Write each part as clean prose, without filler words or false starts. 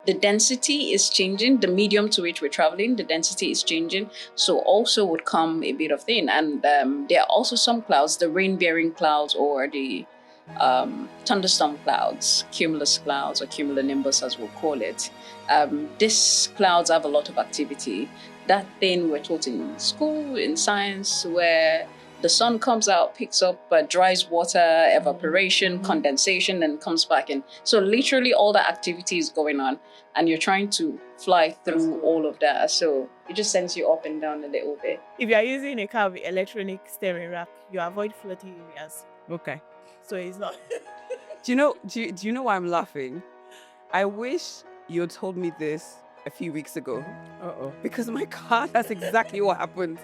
the density is changing, the medium to which we're traveling, the density is changing. So also would come a bit of thing. And there are also some clouds, the rain-bearing clouds or the thunderstorm clouds, cumulus clouds or cumulonimbus as we'll call it. These clouds have a lot of activity. That thing we're taught in school, in science, where the sun comes out, picks up, dries water, evaporation, condensation, and comes back in. So literally all that activity is going on, and you're trying to fly through all of that. So it just sends you up and down a little bit. If you are using a car with electronic steering rack, you avoid floaty areas. Okay. So it's not. Do you know why I'm laughing? I wish you had told me this a few weeks ago. Because my car, that's exactly what happened.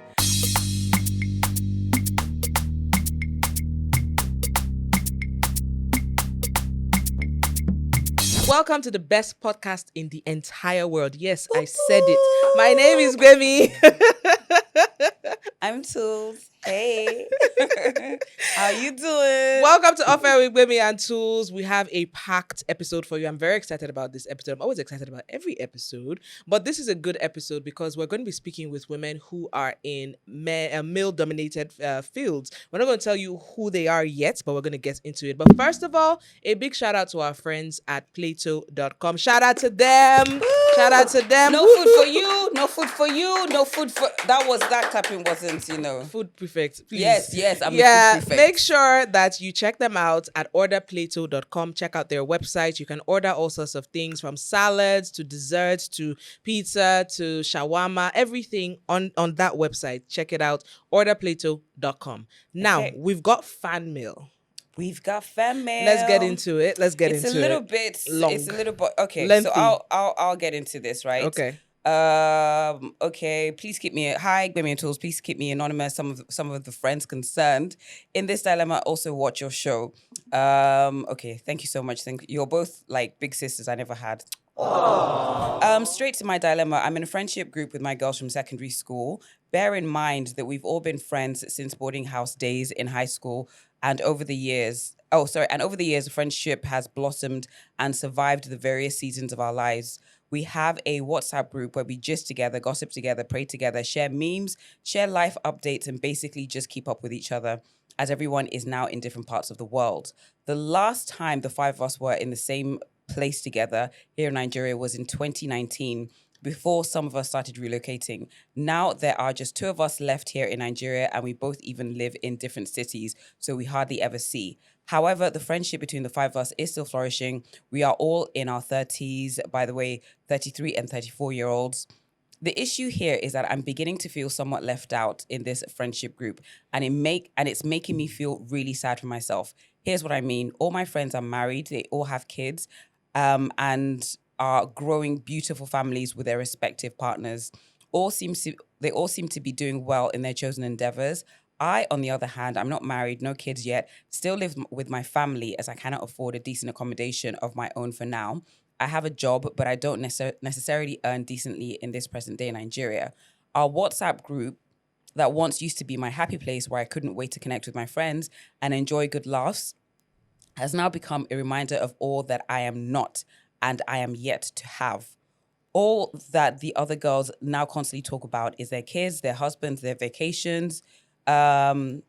Welcome to the best podcast in the entire world. Yes, I said it. My name is Gbemi. I'm Toolz. Hey. How you doing? Welcome to OffAir with Gbemi and Toolz. We have a packed episode for you. I'm very excited about this episode. I'm always excited about every episode, but this is a good episode because we're going to be speaking with women who are in male-dominated fields. We're not going to tell you who they are yet, but we're going to get into it. But first of all, a big shout out to our friends at Plato.com. Shout out to them. Shout out to them. No food for you. No food for you. No food for... That clapping wasn't, Food prefect, please. Yes, I'm a food prefect. Make sure that you check them out at orderplato.com. Check out their website. You can order all sorts of things from salads to desserts to pizza to shawarma, everything on that website. Check it out, orderplato.com. Now, we've got fan mail. We've got fan mail. Let's get into it. It's a little bit long. It's a little bit okay. Lengthy. So I'll get into this, right? Okay. Okay, please keep me... Hi, Gbemi and Toolz. Please keep me anonymous. Some of the friends concerned. In this dilemma, also watch your show. Okay, thank you so much. You're both like big sisters I never had. Straight to my dilemma. I'm in a friendship group with my girls from secondary school. Bear in mind that we've all been friends since boarding house days in high school, and over the years, the friendship has blossomed and survived the various seasons of our lives. We have a WhatsApp group where we gist together, gossip together, pray together, share memes, share life updates, and basically just keep up with each other, as everyone is now in different parts of the world. The last time the five of us were in the same place together here in Nigeria was in 2019, before some of us started relocating. Now there are just two of us left here in Nigeria, and we both even live in different cities, so we hardly ever see. However, the friendship between the five of us is still flourishing. We are all in our 30s, by the way, 33 and 34-year-olds. The issue here is that I'm beginning to feel somewhat left out in this friendship group, and it's making me feel really sad for myself. Here's what I mean. All my friends are married. They all have kids, and are growing beautiful families with their respective partners. They all seem to be doing well in their chosen endeavors. I, on the other hand, I'm not married, no kids yet, still live with my family as I cannot afford a decent accommodation of my own for now. I have a job, but I don't necessarily earn decently in this present day in Nigeria. Our WhatsApp group that once used to be my happy place where I couldn't wait to connect with my friends and enjoy good laughs has now become a reminder of all that I am not and I am yet to have. All that the other girls now constantly talk about is their kids, their husbands, their vacations, the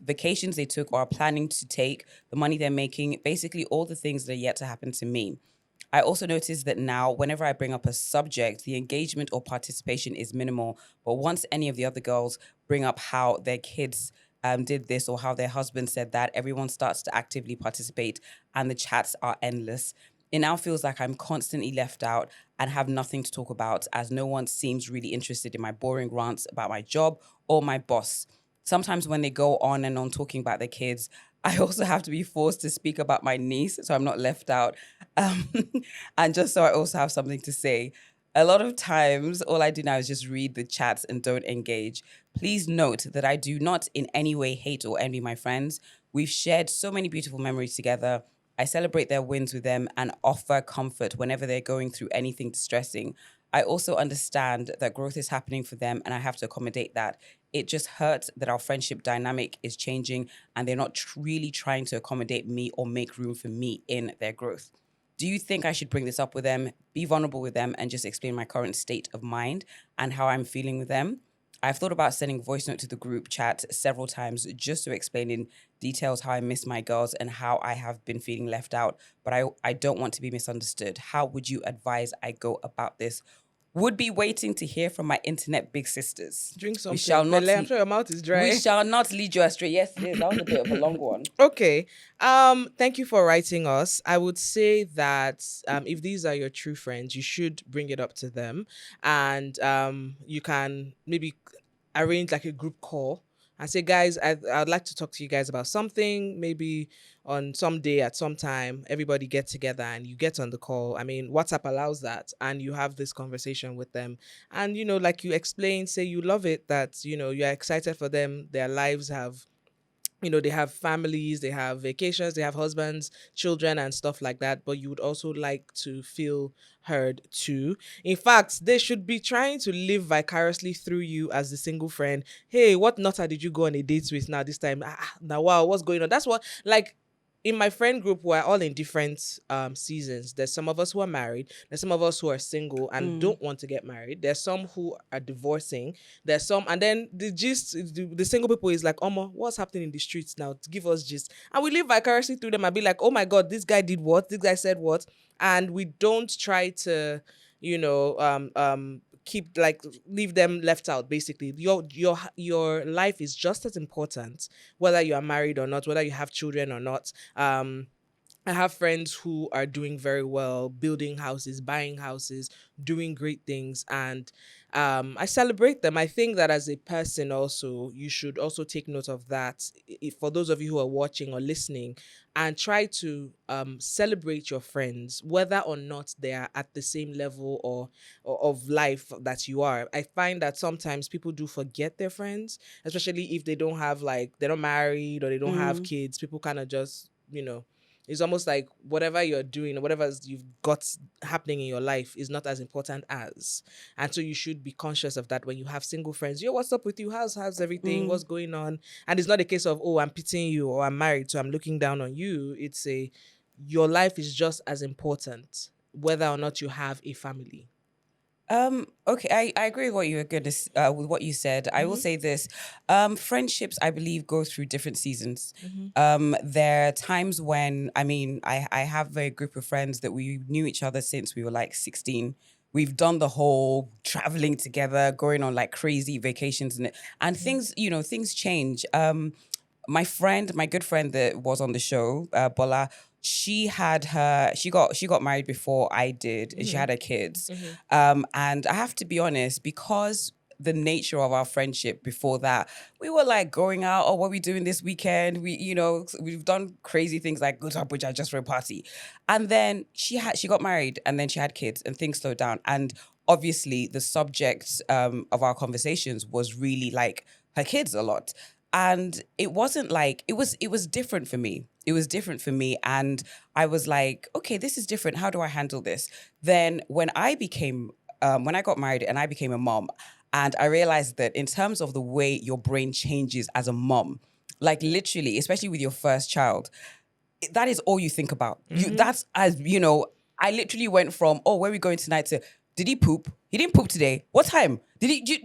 vacations they took or are planning to take, the money they're making, basically all the things that are yet to happen to me. I also noticed that now, whenever I bring up a subject, the engagement or participation is minimal. But once any of the other girls bring up how their kids did this or how their husband said that, everyone starts to actively participate and the chats are endless. It now feels like I'm constantly left out and have nothing to talk about, as no one seems really interested in my boring rants about my job or my boss. Sometimes when they go on and on talking about their kids, I also have to be forced to speak about my niece so I'm not left out. And just so I also have something to say. A lot of times, all I do now is just read the chats and don't engage. Please note that I do not in any way hate or envy my friends. We've shared so many beautiful memories together. I celebrate their wins with them and offer comfort whenever they're going through anything distressing. I also understand that growth is happening for them and I have to accommodate that. It just hurts that our friendship dynamic is changing and they're not really trying to accommodate me or make room for me in their growth. Do you think I should bring this up with them, be vulnerable with them, and just explain my current state of mind and how I'm feeling with them? I've thought about sending a voice note to the group chat several times just to explain in details how I miss my girls and how I have been feeling left out, but I don't want to be misunderstood. How would you advise I go about this? Would be waiting to hear from my internet big sisters. Drink something. We shall not. Mele, I'm sure your mouth is dry. We shall not lead you astray. Yes, it is. That was a bit of a long one. Okay. Thank you for writing us. I would say that if these are your true friends, you should bring it up to them, and you can maybe arrange like a group call and say, guys, I'd like to talk to you guys about something. Maybe on some day at some time, everybody get together and you get on the call. I mean, WhatsApp allows that, and you have this conversation with them. And, you know, like you explain, say you love it, that, you know, you're excited for them. Their lives have, you know, they have families, they have vacations, they have husbands, children, and stuff like that. But you would also like to feel heard too. In fact, they should be trying to live vicariously through you as the single friend. Hey, what nutter did you go on a date with now this time? Now, wow, what's going on? That's what, like, in my friend group, we're all in different seasons. There's some of us who are married. There's some of us who are single and don't want to get married. There's some who are divorcing. There's some, and then the gist, the single people is like, Omo, what's happening in the streets now? To give us gist. And we live vicariously through them and be like, oh my God, this guy did what? This guy said what? And we don't try to, you know, keep, like, leave them left out. Basically, your life is just as important, whether you are married or not, whether you have children or not. I have friends who are doing very well, building houses, buying houses, doing great things, and I celebrate them. I think that as a person also, you should also take note of that. For those of you who are watching or listening, and try to celebrate your friends, whether or not they are at the same level or of life that you are. I find that sometimes people do forget their friends, especially if they don't have, like, they're not married or they don't have kids. People kind of just, you know, it's almost like whatever you're doing or whatever you've got happening in your life is not as important as. And so you should be conscious of that when you have single friends. Yo, what's up with you? How's everything? What's going on? And it's not a case of, oh, I'm pitying you or I'm married, so I'm looking down on you. It's your life is just as important, whether or not you have a family. Okay, I agree with what you with what you said. I will say this. Friendships, I believe, go through different seasons. There are times when, I mean, I have a group of friends that we knew each other since we were like 16. We've done the whole traveling together, going on like crazy vacations and things, you know, things change. My good friend that was on the show, Bola, she got married before I did, and she had her kids. And I have to be honest, because the nature of our friendship before that, we were like going out, oh, what are we doing this weekend? We've done crazy things like go to Abuja just for a party. And then she got married, and then she had kids, and things slowed down. And obviously the subject of our conversations was really like her kids a lot. And it wasn't like, it was different for me. It was different for me. And I was like, okay, this is different. How do I handle this? Then when I got married and I became a mom, and I realized that in terms of the way your brain changes as a mom, like literally, especially with your first child, that is all you think about. That's, as you know, I literally went from, oh, where are we going tonight to, did he poop? He didn't poop today. What time?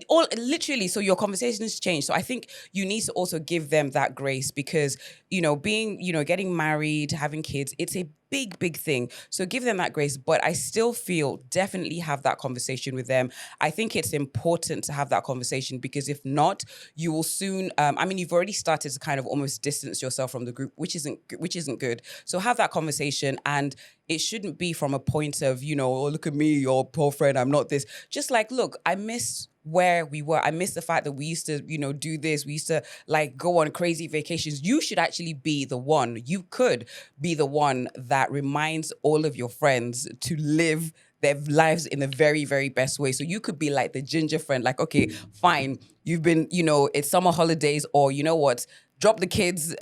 All literally, so your conversations change. So I think you need to also give them that grace because, getting married, having kids, it's a big, big thing. So give them that grace. But I still feel definitely have that conversation with them. I think it's important to have that conversation because if not, you will soon, you've already started to kind of almost distance yourself from the group, which isn't good. So have that conversation, and it shouldn't be from a point of, oh, look at me, your poor friend, I'm not this. Just like, look, I miss where we were. I miss the fact that we used to, do this. We used to like go on crazy vacations. You should actually be the one. You could be the one that reminds all of your friends to live their lives in the very, very best way. So you could be like the ginger friend, like, okay, fine. You've been, it's summer holidays, or you know what? Drop the kids,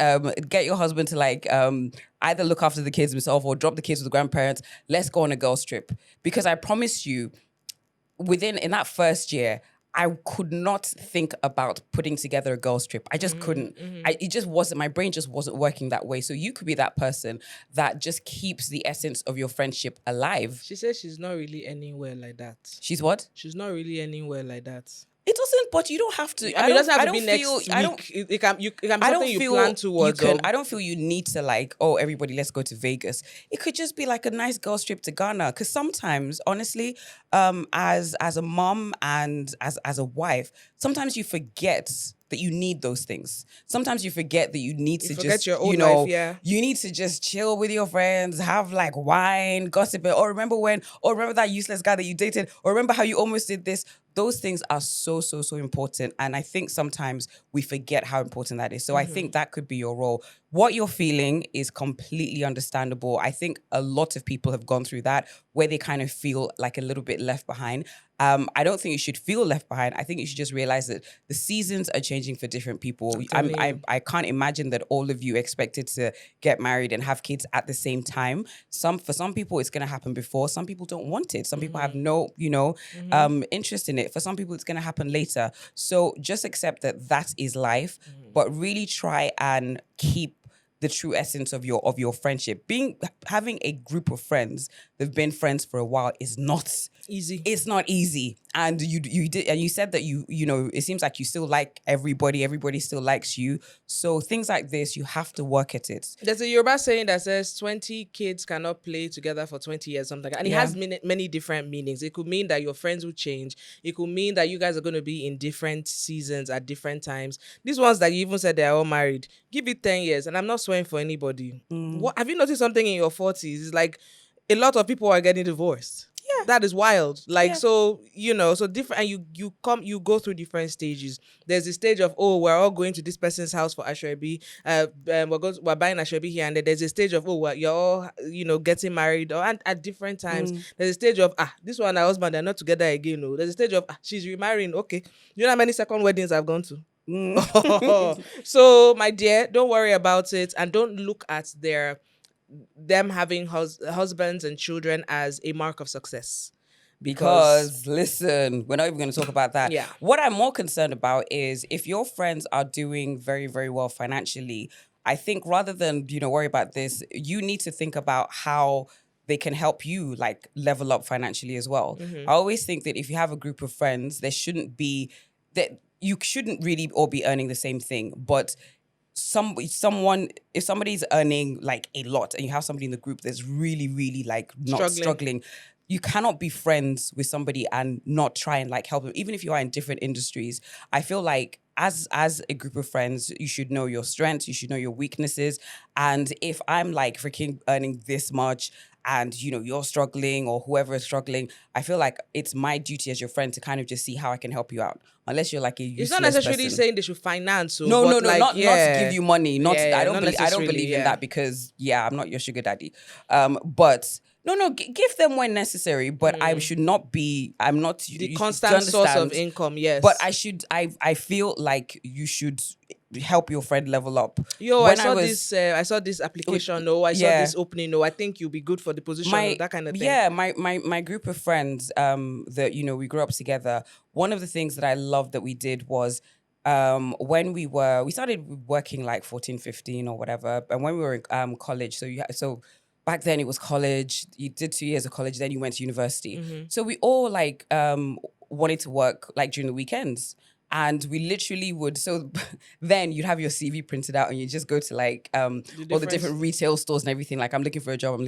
get your husband to like either look after the kids himself or drop the kids with the grandparents. Let's go on a girls trip. Because I promise you, in that first year, I could not think about putting together a girls trip. I just couldn't. It just wasn't, my brain just wasn't working that way. So you could be that person that just keeps the essence of your friendship alive. She says she's not really anywhere like that. She's what? She's not really anywhere like that. It doesn't, but you don't have to. I mean, it doesn't have I to be don't next feel, week. I don't, It can be I don't something you feel plan towards. you can. I don't feel you need to like, oh, everybody, let's go to Vegas. It could just be like a nice girls trip to Ghana. Because sometimes, honestly, as a mom and as a wife, sometimes you forget that you need those things. Sometimes you forget that you need to forget just, your own you know, life, yeah. you need to just chill with your friends, have like wine, gossip, or remember when, or remember that useless guy that you dated, or remember how you almost did this. Those things are so, so, so important. And I think sometimes we forget how important that is. So I think that could be your role. What you're feeling is completely understandable. I think a lot of people have gone through that where they kind of feel like a little bit left behind. I don't think you should feel left behind. I think you should just realize that the seasons are changing for different people. I can't imagine that all of you expected to get married and have kids at the same time. For some people, it's going to happen before. Some people don't want it. Some people have no, interest in it. For some people, it's going to happen later. So just accept that that is life, but really try and keep the true essence of your friendship. Having a group of friends that've been friends for a while is not Easy. It's not easy. And you did, and you said that you know, it seems like you still like everybody still likes you. So things like this, you have to work at it. There's a Yoruba saying that says 20 kids cannot play together for 20 years, something like that. And it has many different meanings. It could mean that your friends will change. It could mean that you guys are going to be in different seasons at different times. These ones that you even said they're all married, give it 10 years. And I'm not swearing for anybody. What, have you noticed something in your 40s? It's like a lot of people are getting divorced. Yeah. That is wild. Like, so, so different, and you go through different stages. There's the stage of, oh, we're all going to this person's house for Ashwebi. We're buying Ashwebi here. And then there's a stage of, oh, you're all, getting married, or at different times. There's a stage of, this one and her husband, they're not together again. No. There's a stage of, she's remarrying. Okay. You know how many second weddings I've gone to? So, my dear, don't worry about it. And don't look at them having husbands and children as a mark of success. Because listen, we're not even going to talk about that. Yeah. What I'm more concerned about is if your friends are doing very, very well financially, I think rather than, worry about this, you need to think about how they can help you like level up financially as well. I always think that if you have a group of friends, there shouldn't be that you shouldn't really all be earning the same thing, but if somebody's earning like a lot and you have somebody in the group that's really, really like not struggling, you cannot be friends with somebody and not try and like help them, even if you are in different industries. I feel like as a group of friends, you should know your strengths, you should know your weaknesses. And if I'm like freaking earning this much and you're struggling or whoever is struggling, I feel like it's my duty as your friend to kind of just see how I can help you out. Unless you're like a useless It's not necessarily person. saying they should finance. No, like, not to give you money. I don't believe in that, because I'm not your sugar daddy. But give them when necessary. But I should not be. I'm not the constant source of income. Yes, but I feel like you should help your friend level up. I saw this application. I saw this opening. I think you'll be good for the position. That kind of thing. Yeah, my group of friends that we grew up together. One of the things that I loved that we did was when we started working like 14, 15 or whatever, and when we were in college. So back then it was college. You did 2 years of college, then you went to university. So we all like wanted to work like during the weekends. And we literally would, so then you'd have your CV printed out and you just go to like all the different retail stores and everything. Like, I'm looking for a job.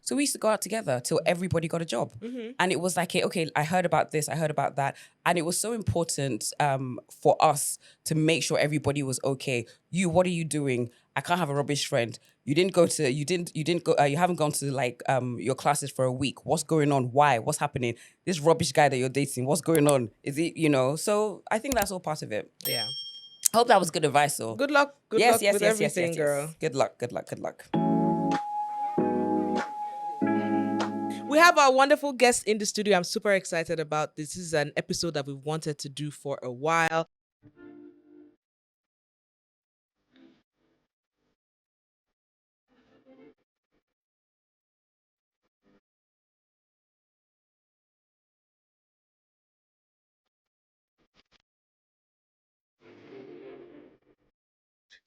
So we used to go out together till everybody got a job. And it was like, okay, I heard about this, I heard about that. And it was so important for us to make sure everybody was okay. What are you doing? I can't have a rubbish friend. You haven't gone to like your classes for a week. What's going on? Why? What's happening? This rubbish guy that you're dating, what's going on? Is it, so I think that's all part of it. Yeah. I hope that was good advice though. Good luck. Good luck with everything, girl. Good luck. We have our wonderful guest in the studio. I'm super excited about this. This is an episode that we've wanted to do for a while.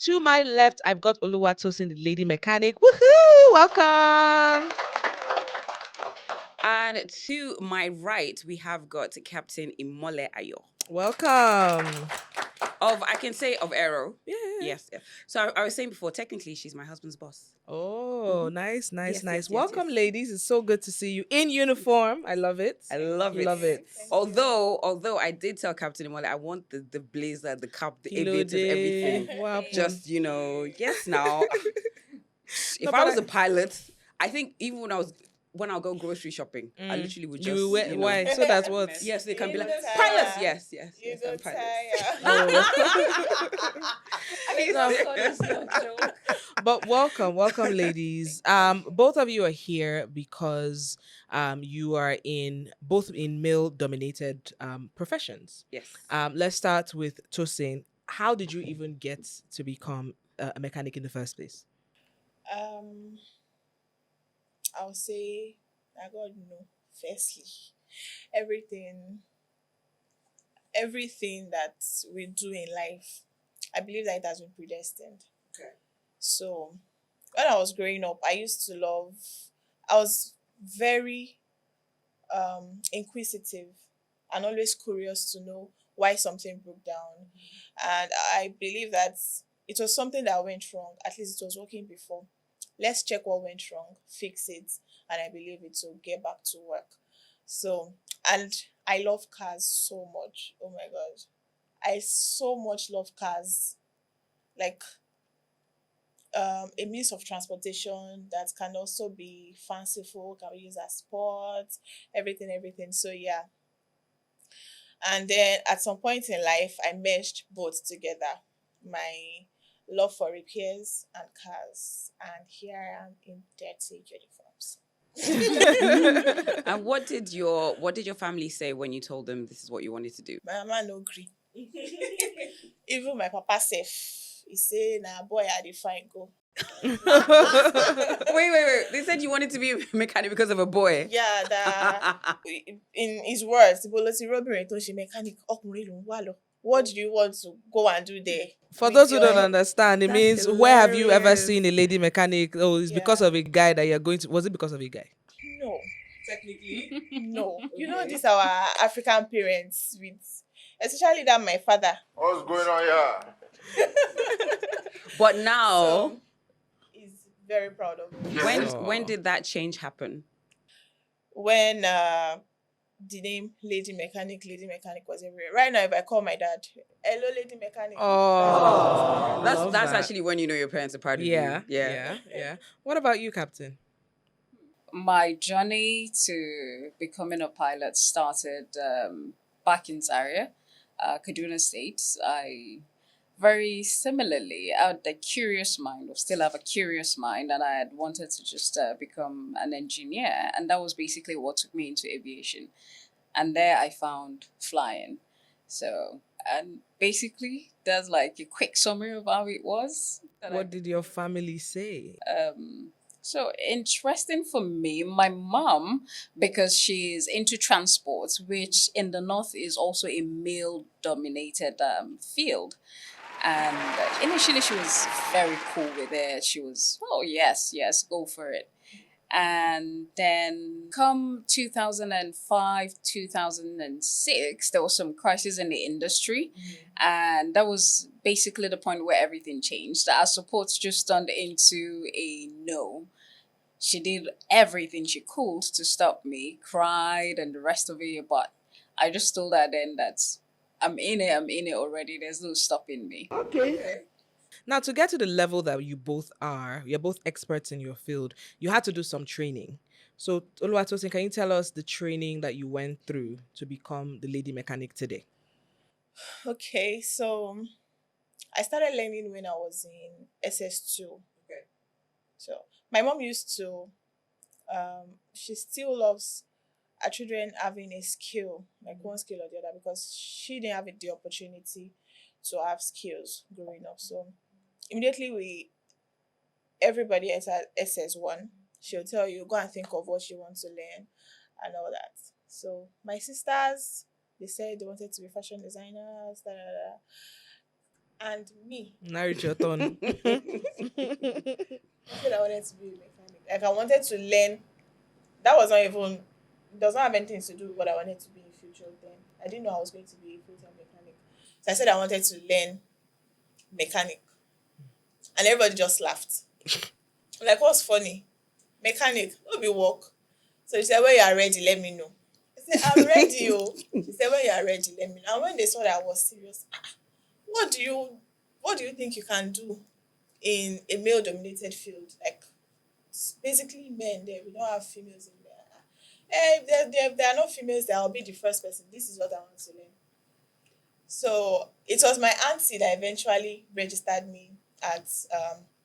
To my left, I've got Oluwatosin, the lady mechanic. Woohoo! Welcome. And to my right, we have got Captain Imoleayo Welcome. I can say of Aero. Yeah. Yes. Yeah. So I was saying before, technically, she's my husband's boss. Oh, nice. Yes, yes, Welcome, yes. ladies. It's so good to see you in uniform. I love it. I love it. Love it. Although I did tell Captain Imole, I want the blazer, the cap, the aviators, everything. What happened? Just, yes, now. If No, I but was a pilot, I think even when I'll go grocery shopping, I literally would just, why? So that's what? Yes, they can be like, don't tire. pilots, yes, You I'm don't pilots. Oh. But welcome, ladies. Both of you are here because you are both in male-dominated professions. Yes. Let's start with Tosin. How did you even get to become a mechanic in the first place? I'll say, I God know. Firstly, everything that we do in life, I believe that it has been predestined. Okay. So, when I was growing up, I was very inquisitive and always curious to know why something broke down. And I believe that it was something that went wrong. At least it was working before. Let's check what went wrong, fix it, and I believe it will get back to work. So, and I love cars so much. Oh my God. I so much love cars. Like, a means of transportation that can also be fanciful, can be used as sport, everything. So, yeah. And then at some point in life, I merged both together. My love for repairs and cars, and here I am in dirty uniforms. And what did your family say when you told them this is what you wanted to do? My mama no gree. Even my papa safe, he say, "Nah, boy, I define go." Wait. They said you wanted to be a mechanic because of a boy. Yeah, that in his words, mechanic. What do you want to go and do there? For With those who don't your- understand, it That's means where have you ever hilarious. seen a lady mechanic? Oh, it's because Yeah. of a guy that you're going to. Was it because of a guy? No, Technically. no. You know, these are our African parents with, especially that my father. What's going on here? But now, So he's very proud of me. when did that change happen? When the name Lady Mechanic was everywhere. Right now, if I call my dad, hello, Lady Mechanic. Oh, That's love that's that. actually when you know your parents are proud of Yeah, you. yeah. What about you, Captain? My journey to becoming a pilot started back in Zaria, Kaduna State. I very similarly, I had a curious mind, or still have a curious mind, and I had wanted to just become an engineer, and that was basically what took me into aviation. And there I found flying. So, and basically, that's like a quick summary of how it was. What did your family say? So interesting for me, my mom, because she's into transport, which in the north is also a male-dominated field. And initially, she was very cool with it. She was, oh, yes, go for it. And then come 2005, 2006, there was some crisis in the industry. And that was basically the point where everything changed. Our support just turned into a no. She did everything she could to stop me, cried and the rest of it. But I just told her then that I'm in it already. There's no stopping me. Okay. Now, to get to the level that you both are, you're both experts in your field, you had to do some training. So, Oluwatosin, can you tell us the training that you went through to become the lady mechanic today? Okay, so I started learning when I was in SS2. Okay. So my mom used to, she still loves our children having a skill, like one skill or the other, because she didn't have the opportunity to have skills growing up. So immediately everybody is at SS1. She'll tell you, go and think of what you want to learn and all that. So my sisters, they said they wanted to be fashion designers, And me, Now it's your turn. I said I wanted to be a mechanic. Like I wanted to learn. That was not even. It does not have anything to do with what I wanted to be in future. Then I didn't know I was going to be a full-time mechanic. So I said I wanted to learn mechanic, and everybody just laughed. Like, what's funny? Mechanic, no be work. So she said, when you are ready, let me know. I said, I'm ready, yo. She said, when you are ready, let me know. And when they saw that I was serious, what do you think you can do in a male-dominated field? Like, it's basically men there. We don't have females in there. If there are no females there, I'll be the first person. This is what I want to learn. So it was my auntie that eventually registered me at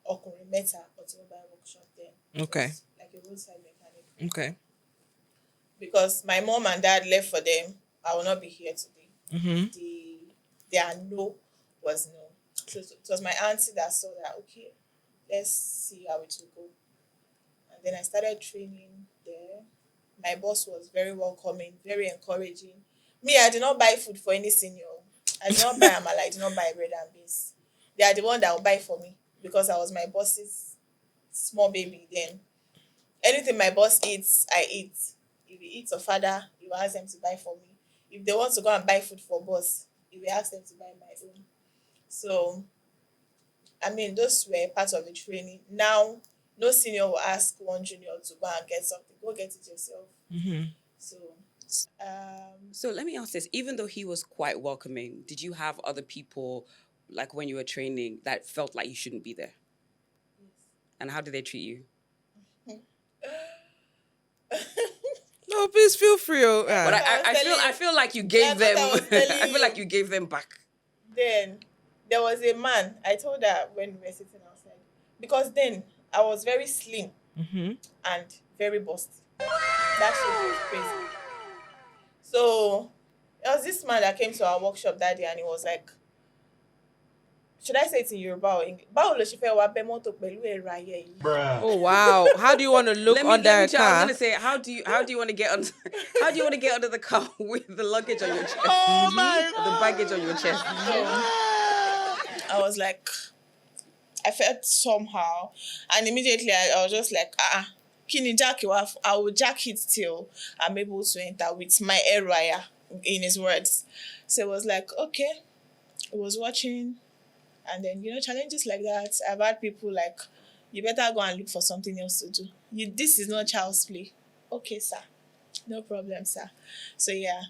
Okuri Meta Automobile Workshop there. It Okay. was like a roadside mechanic. Okay. Because my mom and dad left for them, I will not be here today. Mm-hmm. Their no was no. So it was my auntie that saw that, okay, let's see how it will go. And then I started training there. My boss was very welcoming, very encouraging. Me, I did not buy food for any senior. I did not buy amala, I did not buy bread and beans. They are the one that will buy for me because I was my boss's small baby then. Anything my boss eats, I eat. If he eats a father, he will ask them to buy for me. If they want to go and buy food for boss, he will ask them to buy my own. So, I mean, those were part of the training. Now, no senior will ask one junior to go and get something. Go get it yourself. Mm-hmm. So, So let me ask this. Even though he was quite welcoming, did you have other people, like when you were training, that felt like you shouldn't be there? And how did they treat you? No, please feel free. But I I feel like you gave them. I was telling I feel like you. you gave them back. Then there was a man. I told her when we were sitting outside. Because then I was very slim Mm-hmm. and very busty. That shit was crazy. So there was this man that came to our workshop that day and he was like, should I say it in Yoruba or English? Báwo lo ṣe fẹ́ wá bẹ́ mọ́tò pẹ̀lú ẹ̀rọ ayé yìí? Bruh. Oh wow! How do you want to look under a I was car? gonna say, how do you want to get under under the car with the luggage on your chest? Oh my Or the baggage on your chest? I was like, I felt somehow. And immediately I was just like, kini jack you have, I will jack it till I'm able to enter with my air wire, in his words. So it was like, okay. I was watching. And then, challenges like that, I've had people like, you better go and look for something else to do. This is not child's play. Okay, sir. No problem, sir. So yeah,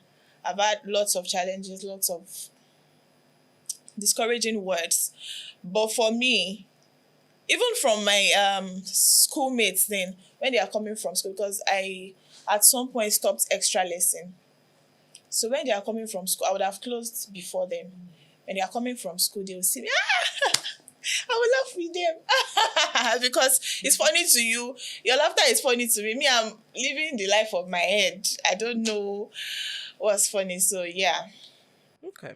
I've had lots of challenges, lots of discouraging words. But for me, even from my schoolmates then, when they are coming from school, because I at some point stopped extra lesson. So when they are coming from school, I would have closed before them. When they are coming from school, they will see me. I will laugh with them because it's funny to you. Your laughter is funny to me. Me, I'm living the life of my head. I don't know what's funny. So yeah. Okay.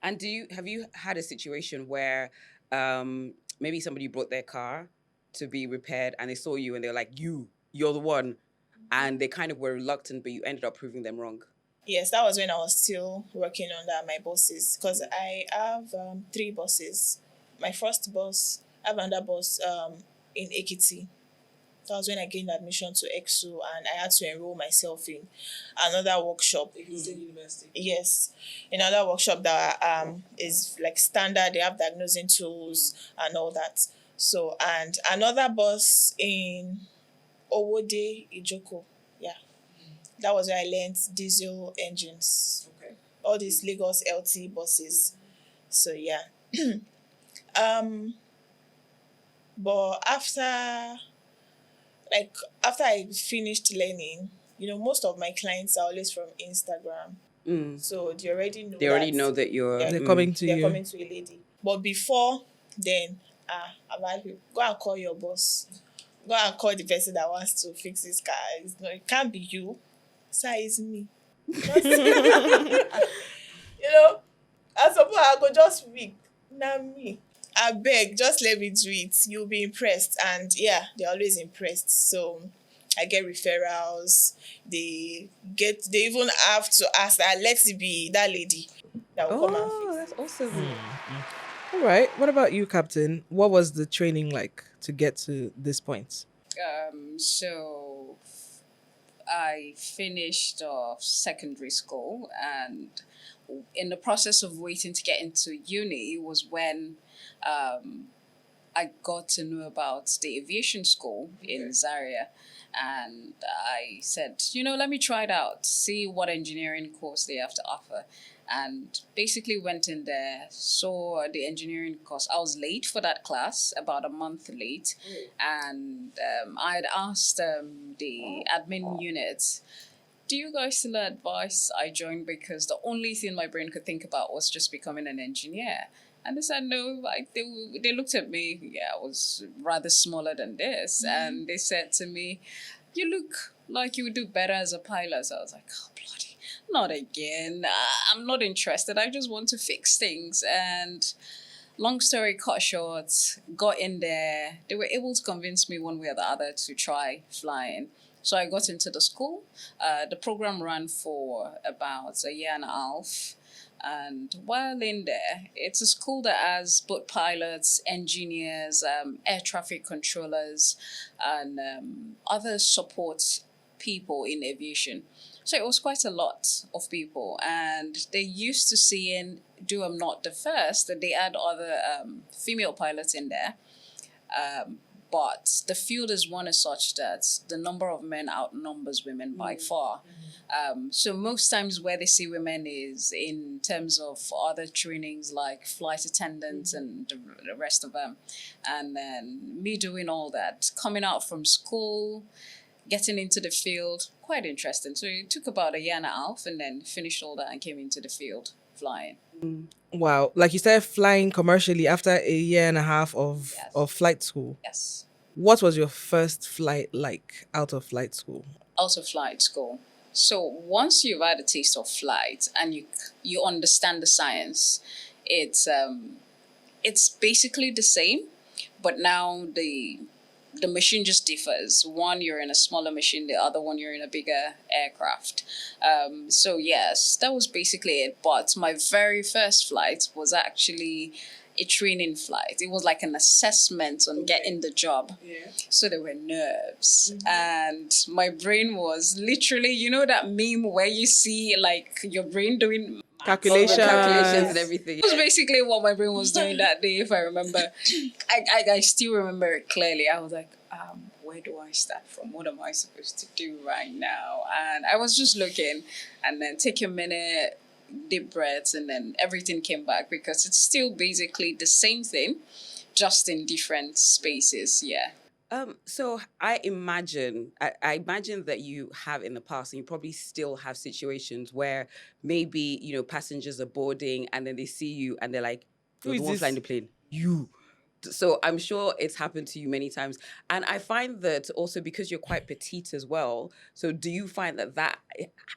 And have you had a situation where maybe somebody brought their car to be repaired and they saw you and they're like, you're the one, and they kind of were reluctant, but you ended up proving them wrong? Yes, that was when I was still working under my bosses because I have 3 bosses. My first boss, I have another boss in Ekiti. That was when I gained admission to EXO and I had to enroll myself in another workshop. Ekiti University. Yes, in another workshop that is like standard. They have diagnosing tools and all that. So, and another boss in Owode, Ijoko. Yeah. That was where I learned diesel engines. Okay. All these Lagos LT buses. So yeah. But after I finished learning, most of my clients are always from Instagram. So they already know. They already know that you're. Yeah, They're coming to they're you. coming to a lady. But before then, I've had people, go and call your boss. Go and call the person that wants to fix this car. It can't be you. Sir, it's me. I suppose I go just weak. Now me. I beg, just let me do it. You'll be impressed. And yeah, they're always impressed. So I get referrals. They even have to ask that, let it be that lady that will come and fix. Oh, that's awesome. All right. What about you, Captain? What was the training like to get to this point? So I finished off secondary school, and in the process of waiting to get into uni was when um, I got to know about the aviation school in Zaria. And I said, let me try it out, see what engineering course they have to offer. And basically went in there, saw the engineering course. I was late for that class, about a month late. And I had asked the admin unit, do you guys still advise I joined? Because the only thing my brain could think about was just becoming an engineer. And they said, no, they looked at me. Yeah, I was rather smaller than this. And they said to me, you look like you would do better as a pilot. So I was like, oh, bloody, not again. I'm not interested. I just want to fix things. And long story cut short, got in there. They were able to convince me one way or the other to try flying. So I got into the school. The program ran for about a year and a half. And while in there, it's a school that has both pilots, engineers, air traffic controllers, and other support people in aviation. So it was quite a lot of people. And they used to seeing, though I'm not the first, that they had other female pilots in there. But the field is one as such that the number of men outnumbers women by far. So most times where they see women is in terms of other trainings like flight attendants and the rest of them. And then me doing all that, coming out from school, getting into the field, quite interesting. So it took about a year and a half and then finished all that and came into the field flying. Wow. Like you started flying commercially after a year and a half of, Yes. of flight school. Yes. What was your first flight like out of flight school? Out of flight school. So once you've had a taste of flight and you understand the science, it's basically the same, but now the machine just differs. One, you're in a smaller machine. The other one, you're in a bigger aircraft. So yes, that was basically it. But my very first flight was actually a training flight. It was like an assessment on getting the job. Yeah. So there were nerves. And my brain was literally, that meme where you see like your brain doing Calculations. Calculations and everything. it was basically what my brain was doing that day, if I remember. I still remember it clearly. I was like, where do I start from? What am I supposed to do right now? And I was just looking and then take a minute, deep breaths, and then everything came back because it's still basically the same thing, just in different spaces. Yeah. So I imagine that you have in the past, and you probably still have situations where maybe, passengers are boarding and then they see you and they're like, Who "You're is the one this?" flying the plane. You. So I'm sure it's happened to you many times. And I find that also because you're quite petite as well. So do you find that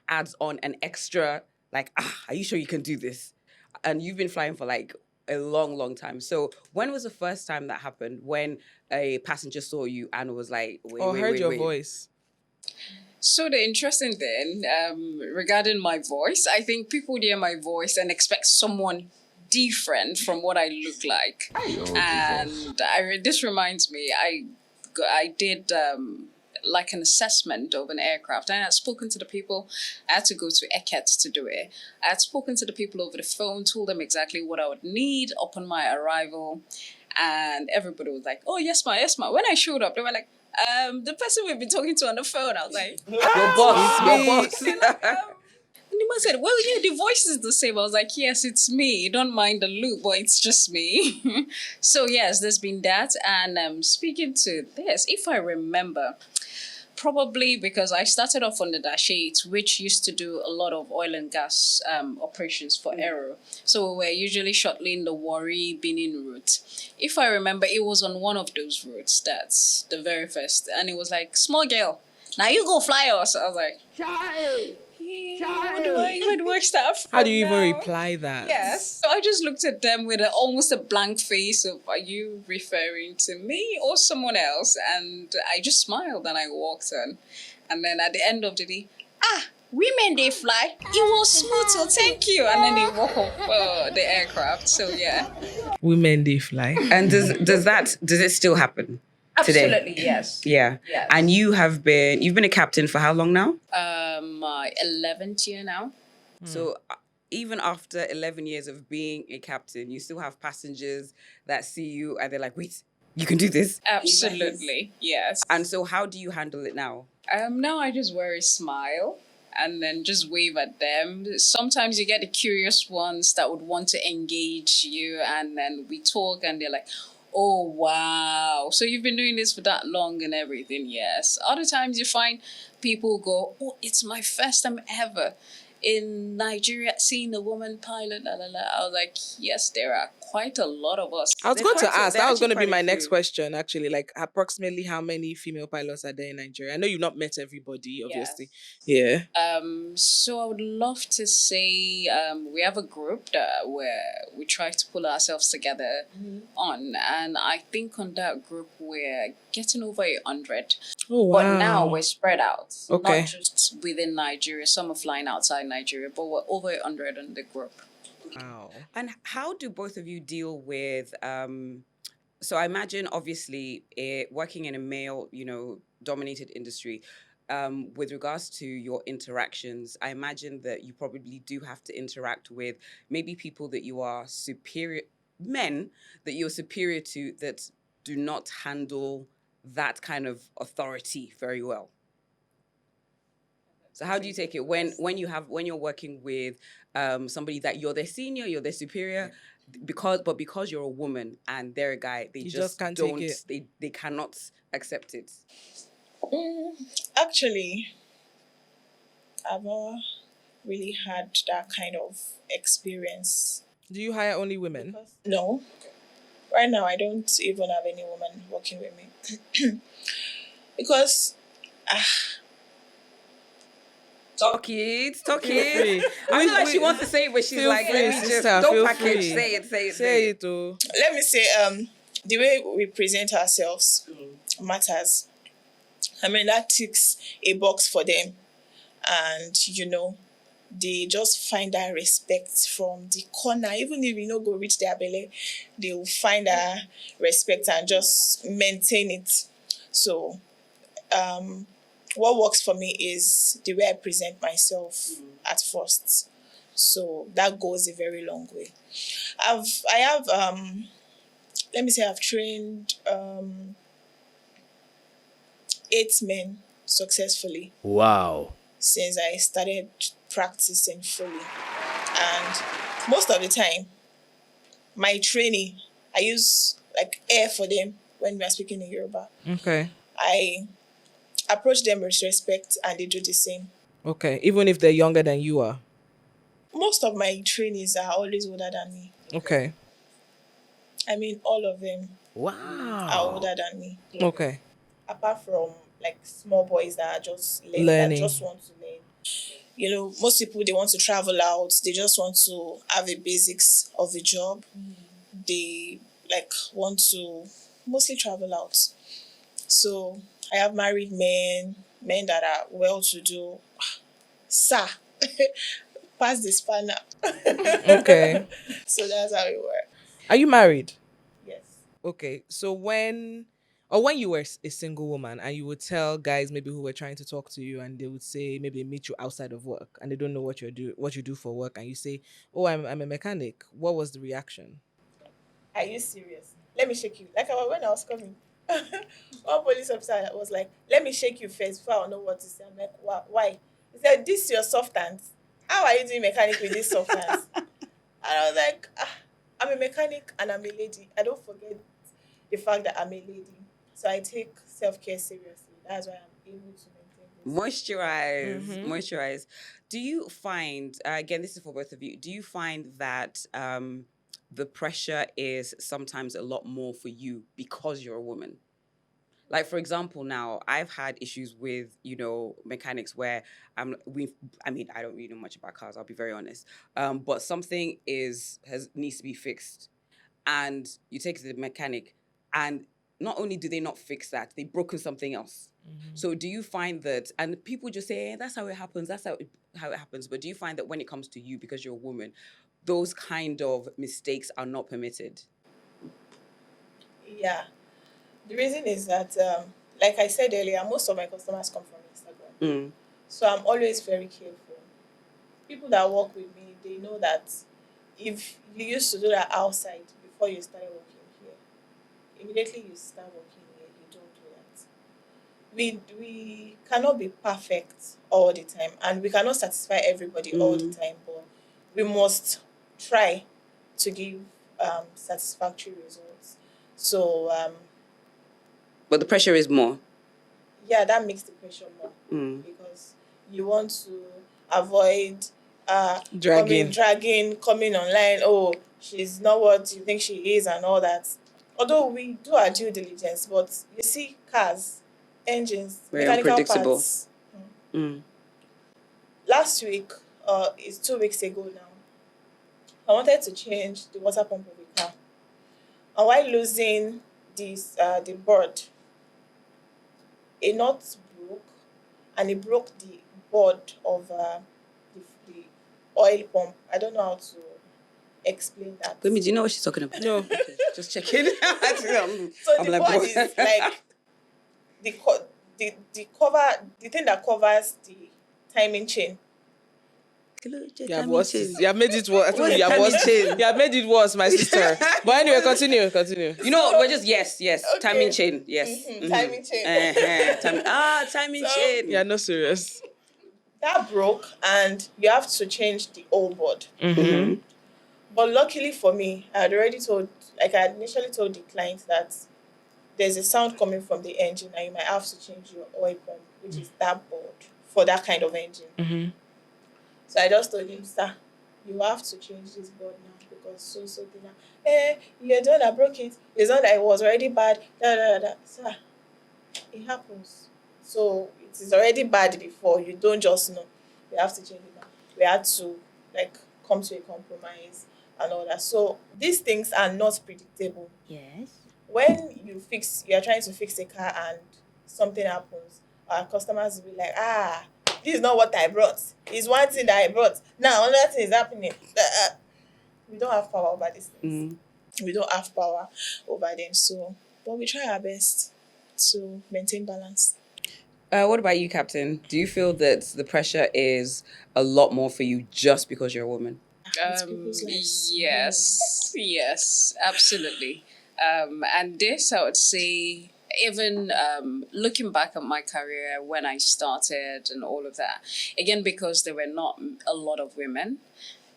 adds on an extra, like, are you sure you can do this? And you've been flying for like a long, long time. So when was the first time that happened? When a passenger saw you and was like, wait, Or heard your wait. voice? So the interesting thing regarding my voice, I think people would hear my voice and expect someone different from what I look like. And this reminds me, I did like an assessment of an aircraft, and I had spoken to the people. I had to go to Eket to do it. I had spoken to the people over the phone, told them exactly what I would need upon my arrival, and everybody was like, "Oh, yes, ma, yes, ma." When I showed up, they were like, "The person we've been talking to on the phone." I was like, Your boss. and the man said, "Well, yeah, the voice is the same." I was like, "Yes, it's me. Don't mind the loop, but it's just me." So yes, there's been that. And speaking to this, if I remember, probably because I started off on the Dash 8, which used to do a lot of oil and gas operations for Aero. So we were usually shuttling the Warri Benin route. If I remember, it was on one of those routes. That's the very first. And it was like, "Small girl, now you go fly us." I was like, where do I start from How do you even now? reply that? Yes. So I just looked at them with almost a blank face of, are you referring to me or someone else? And I just smiled and I walked on. And then at the end of the day, women they fly. It was smooth, so thank you. And then they walk off the aircraft. So yeah, Women they fly. And does it still happen today? absolutely yes. Yeah. Yes. And you've been a captain for how long now? My 11th year now. So even after 11 years of being a captain, you still have passengers that see you and they're like, wait, you can do this? Absolutely yes. And so how do you handle it now? Now I just wear a smile and then just wave at them. Sometimes you get the curious ones that would want to engage you, and then we talk and they're like, oh wow, so you've been doing this for that long and everything. Yes. Other times you find people go, oh, it's my first time ever in Nigeria seeing a woman pilot. La, la, la. I was like, yes, there are quite a lot of us. I was They're going to quite a- ask. they're That was going actually to be quite a my next few. question, actually. Like, approximately how many female pilots are there in Nigeria? I know you've not met everybody, obviously. Yeah. So I would love to say we have a group that where we try to pull ourselves together on, and I think on that group we're getting over 100. Oh, wow. But now we're spread out, Okay. not just within Nigeria. Some are flying outside Nigeria, but we're over 100 in the group. Wow. And how do both of you deal with so I imagine obviously working in a male, dominated industry, with regards to your interactions, I imagine that you probably do have to interact with maybe people that you are superior, men that you're superior to, that do not handle that kind of authority very well. So how do you take it when you're working with somebody that you're their senior, you're their superior, because you're a woman and they're a guy, they You just can't take don't it. they cannot accept it. Actually, I've never really had that kind of experience. Do you hire only women? No, right now I don't even have any woman working with me because Talk it. Feel free. I feel like she wants to say it, but she's Feel like, free, let me just sister, don't feel package. free. Say it. Say it, oh. let me say the way we present ourselves matters. I mean, that ticks a box for them, and they just find that respect from the corner. Even if you no go reach their belly, they will find that respect and just maintain it. So what works for me is the way I present myself at first. So that goes a very long way. I have let me say I've trained 8 men successfully Wow. since I started practicing fully. And most of the time, my training, I use like air for them when we are speaking in Yoruba. Okay. I approach them with respect and they do the same. Okay. Even if they're younger than you are. Most of my trainees are always older than me. Okay. I mean, all of them are Wow. older than me. Okay. Apart from like small boys that are just learning, Learning. that just want to learn. Most people, they want to travel out. They just want to have the basics of the job. They want to mostly travel out. So I have married men that are well-to-do. Sir, pass the spanner. Okay. So that's how it works. Are you married? Yes. Okay. So when you were a single woman and you would tell guys maybe who were trying to talk to you and they would say maybe they meet you outside of work and they don't know what you do for work and you say, oh, I'm a mechanic. What was the reaction? Are you serious? Let me shake you. Like when I was coming, one police officer was like, let me shake you first before I know what to say. I'm like, why? He said, this is your soft hands. How are you doing mechanic with this soft hands? And I was like, I'm a mechanic and I'm a lady. I don't forget the fact that I'm a lady. So I take self-care seriously. That's why I'm able to maintain this. Moisturize. Do you find, again, this is for both of you, do you find that the pressure is sometimes a lot more for you because you're a woman? Like, for example, now I've had issues with, mechanics where I don't really know much about cars, I'll be very honest. But something needs to be fixed. And you take it to the mechanic and not only do they not fix that, they've broken something else. So do you find that, and people just say, that's how it happens, how it happens. But do you find that when it comes to you, because you're a woman, those kind of mistakes are not permitted? Yeah. The reason is that, like I said earlier, most of my customers come from Instagram. Mm. So I'm always very careful. People that work with me, they know that if you used to do that outside before you started working here, immediately you start working here, you don't do that. We cannot be perfect all the time, and we cannot satisfy everybody all the time, but we must try to give satisfactory results. So But the pressure is more. yeah, that makes the pressure more because you want to avoid coming online. Oh, she's not what you think she is, and all that. Although we do our due diligence, but you see, cars, engines, Very mechanical unpredictable. parts. Mm. Last week, it's 2 weeks ago now. I wanted to change the water pump of the car, and while losing the board, a nut broke, and it broke the board of the oil pump. I don't know how to explain that. Gbemi, do you know what she's talking about? No. Okay, just checking. So I'm the like, board what? is like the cover, the thing that covers the timing chain. You have worse. You have made it worse. I told you, you have Timing worse. chain. You have made it worse, my sister. But anyway, continue. You know, we're just yes. Okay. Timing chain, yes. Timing chain. Timing So- chain. Yeah, no serious. That broke, and you have to change the old board. Mm-hmm. But luckily for me, I had initially told the client that there's a sound coming from the engine, and you might have to change your oil pump, which is that board for that kind of engine. Mm-hmm. So I just told him, sir, you have to change this board now because so thing. You're the one that broke it. It's not that it was already bad. Sir, it happens. So it is already bad before. You don't just know. We have to change it now. We had to come to a compromise and all that. So these things are not predictable. Yes. When you are trying to fix a car and something happens, our customers will be like, this is not what I brought. It's one thing that I brought. Now another thing is happening. We don't have power over these things. We don't have power over them. So, but we try our best to maintain balance. What about you, Captain? Do you feel that the pressure is a lot more for you just because you're a woman? It's people's lives. Yes, absolutely. And this, I would say, even looking back at my career when I started and all of that, again, because there were not a lot of women,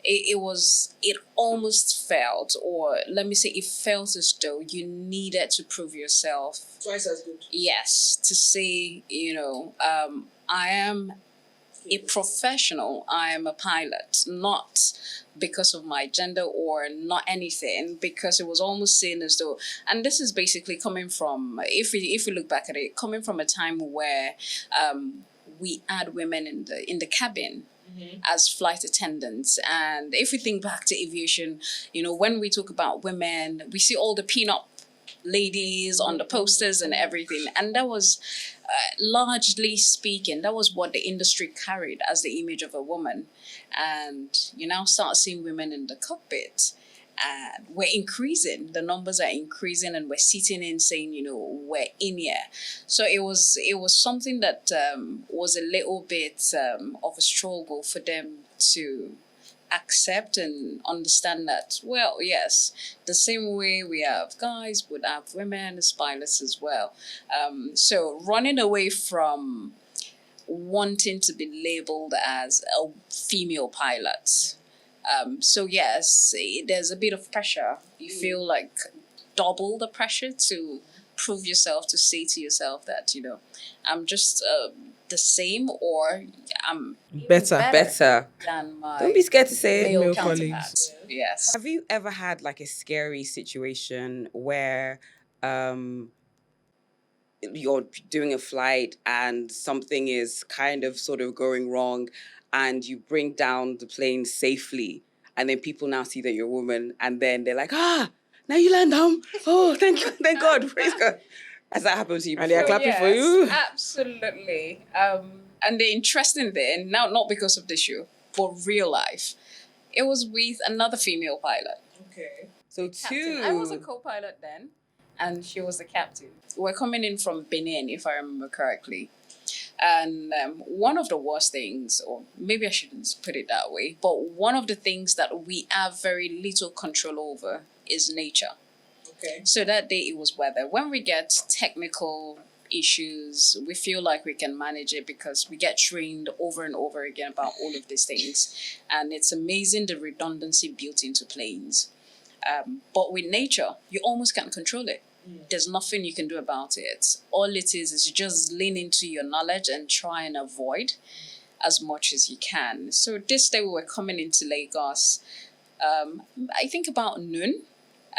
it almost felt, or let me say, it felt as though you needed to prove yourself. Twice as good. Yes, to say, I am a professional, I am a pilot, not because of my gender or not anything, because it was almost seen as though, and this is basically coming from, if we look back at it, coming from a time where we had women in the cabin. As flight attendants. And if we think back to aviation, when we talk about women, we see all the pin-up ladies on the posters and everything. And that was, largely speaking, that was what the industry carried as the image of a woman. And you now start seeing women in the cockpit. And we're increasing. The numbers are increasing, and we're sitting in saying, we're in here. So it was something that was a little bit of a struggle for them to accept and understand that, well, yes, the same way we have guys, would have women as pilots as well. So running away from wanting to be labeled as a female pilot. So yes, there's a bit of pressure. You feel like double the pressure to prove yourself, to say to yourself that, I'm just the same, or I'm Better. than my Don't be scared to say it. male Male counterpart. colleagues. Yes. Have you ever had like a scary situation where you're doing a flight and something is kind of sort of going wrong and you bring down the plane safely, and then people now see that you're a woman, and then they're like, now you land down. Oh, thank God, praise God. Has that happened to you And before? they're clapping for you? Absolutely. And the interesting thing, now not because of the show, but real life, it was with another female pilot. Okay. So Captain. I was a co-pilot then, and she was the captain. We're coming in from Benin, if I remember correctly. And one of the worst things, or maybe I shouldn't put it that way, but one of the things that we have very little control over is nature. Okay. So that day it was weather. When we get technical issues, we feel like we can manage it because we get trained over and over again about all of these things. And it's amazing the redundancy built into planes. But with nature, you almost can't control it. There's nothing you can do about it. All it is just lean into your knowledge and try and avoid as much as you can. So this day we were coming into Lagos, I think about noon,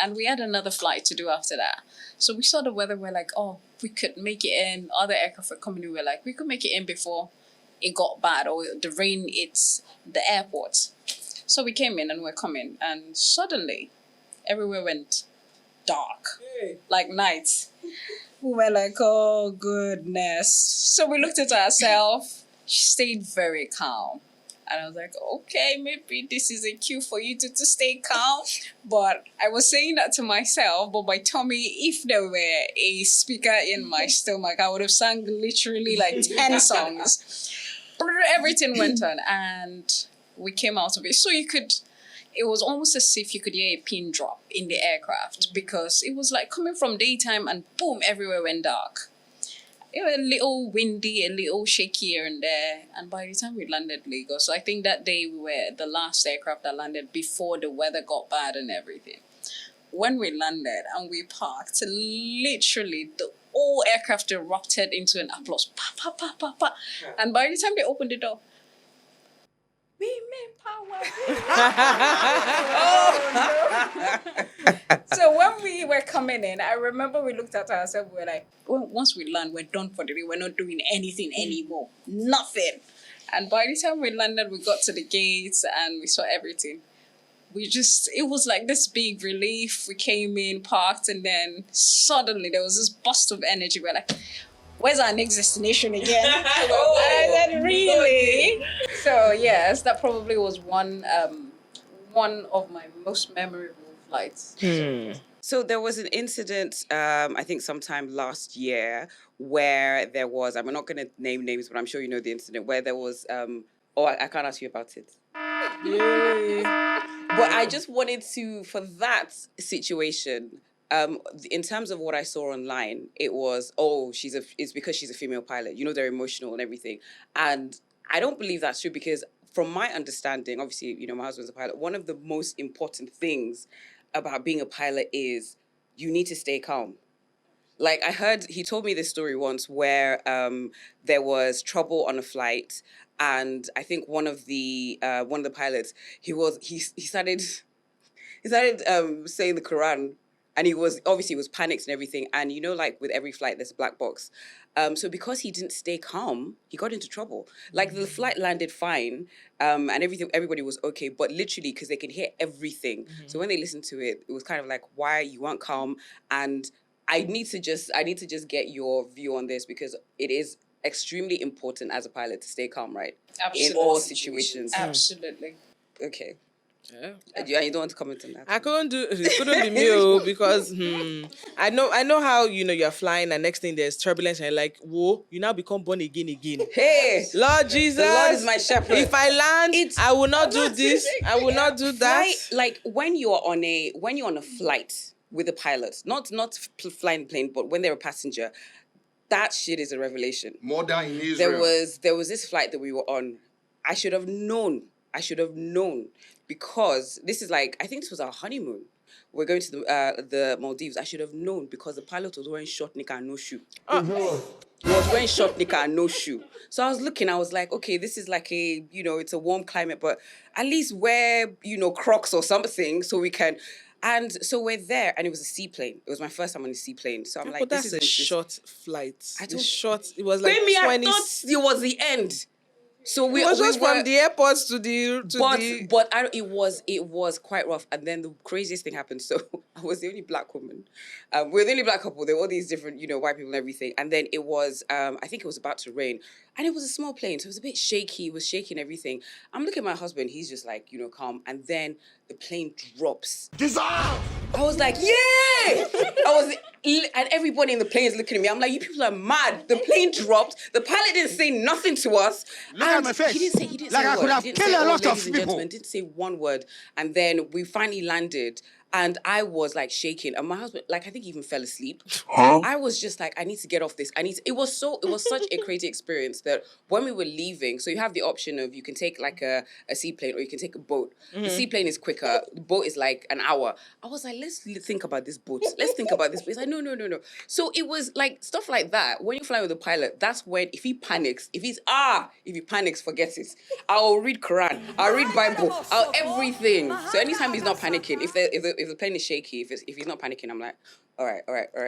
and we had another flight to do after that. So we saw the weather, we're like, oh, we could make it in. Other aircraft were coming in, we're like, we could make it in before it got bad or the rain hits the airport. So we came in and we're coming, and suddenly everywhere went dark, like night. We were like, oh goodness. So we looked at ourselves. She stayed very calm. And I was like, okay, maybe this is a cue for you to stay calm. But I was saying that to myself, but my tummy, if there were a speaker in my stomach, I would have sung literally like 10 songs. Everything went on and we came out of it. So it was almost as if you could hear a pin drop in the aircraft because it was like coming from daytime and boom, everywhere went dark. It was a little windy, a little shaky here and there. And by the time we landed Lagos, so I think that day we were the last aircraft that landed before the weather got bad and everything. When we landed and we parked, literally the whole aircraft erupted into an applause. Pa, pa, pa, pa, pa. And by the time they opened the door, women power. So when we were coming in, I remember we looked at ourselves, we were like, well, once we land, we're done for the day. We're not doing anything anymore. Nothing. And by the time we landed, we got to the gates and we saw everything. It was like this big relief. We came in, parked, and then suddenly there was this burst of energy. We're like, where's our next destination again? And I said, really? So yes, that probably was one of my most memorable flights. So there was an incident, I think sometime last year, where there was, I'm not going to name names, but I'm sure you know the incident, where there was, I can't ask you about it. But I just wanted to, for that situation, in terms of what I saw online, it was, it's because she's a female pilot. You know, they're emotional and everything. And I don't believe that's true because from my understanding, obviously, you know, my husband's a pilot. One of the most important things about being a pilot is you need to stay calm. Like he told me this story once where there was trouble on a flight, and I think one of the pilots, he started saying the Quran, and he was panicked and everything. And you know, like with every flight, there's a black box. So because he didn't stay calm, he got into trouble. Like the flight landed fine, and everybody was okay. But literally, because they can hear everything, so when they listened to it, it was kind of like, why you weren't calm? And I need to just get your view on this because it is extremely important as a pilot to stay calm, right? Absolutely. In all situations. Absolutely. Okay. Yeah. You don't want to comment on that? I couldn't be me because I know how, you know, you're flying and next thing there's turbulence and you're like, whoa, you now become born again. Hey, Lord Jesus, the Lord is my shepherd. If I land, I will not do this. I will not do that. Like when you're on a flight with a pilot, not flying plane, but when they're a passenger, that shit is a revelation. More than in Israel. There was this flight that we were on. I should have known because this is like, I think this was our honeymoon. We're going to the Maldives. I should have known because the pilot was wearing short knicker and no shoe. He was wearing short knicker and no shoe. So I was looking, I was like, okay, this is like a, you know, it's a warm climate, but at least wear, you know, Crocs or something so we can. And so we're there, and it was a seaplane. It was my first time on a seaplane. So I'm like, but this that's is a short flight. I don't- Short. It was like Gbemi, 20. I thought it was the end. So It was just were, from the airport to the. but it was quite rough. And then the craziest thing happened. So I was the only black woman. We're the only black couple. There were all these different, white people and everything. And then it was I think it was about to rain, and it was a small plane, so it was a bit shaky. It was shaking everything. I'm looking at my husband. He's just like calm. And then the plane drops. Dissolve! I was like, yeah! And everybody in the plane is looking at me. I'm like, you people are mad. The plane dropped. The pilot didn't say nothing to us. Look at my face. He didn't Like say I a could word. have He didn't killed say, a "Oh, lot of ladies and people." gentlemen," didn't say one word. And then we finally landed. And I was like shaking, and my husband, like, I think he even fell asleep. I was just like, I need to get off this. It was such a crazy experience that when we were leaving, so you have the option of you can take like a seaplane or you can take a boat. The seaplane is quicker. The boat is like an hour. I was like, let's think about this boat. Let's think about this. He's like, no. So it was like stuff like that. When you fly with a pilot, that's when if he panics, if he panics, forget it. I'll read Quran. I'll read Bible. I'll everything. So anytime he's not panicking, if the plane is shaky, if he's not panicking, I'm like, all right,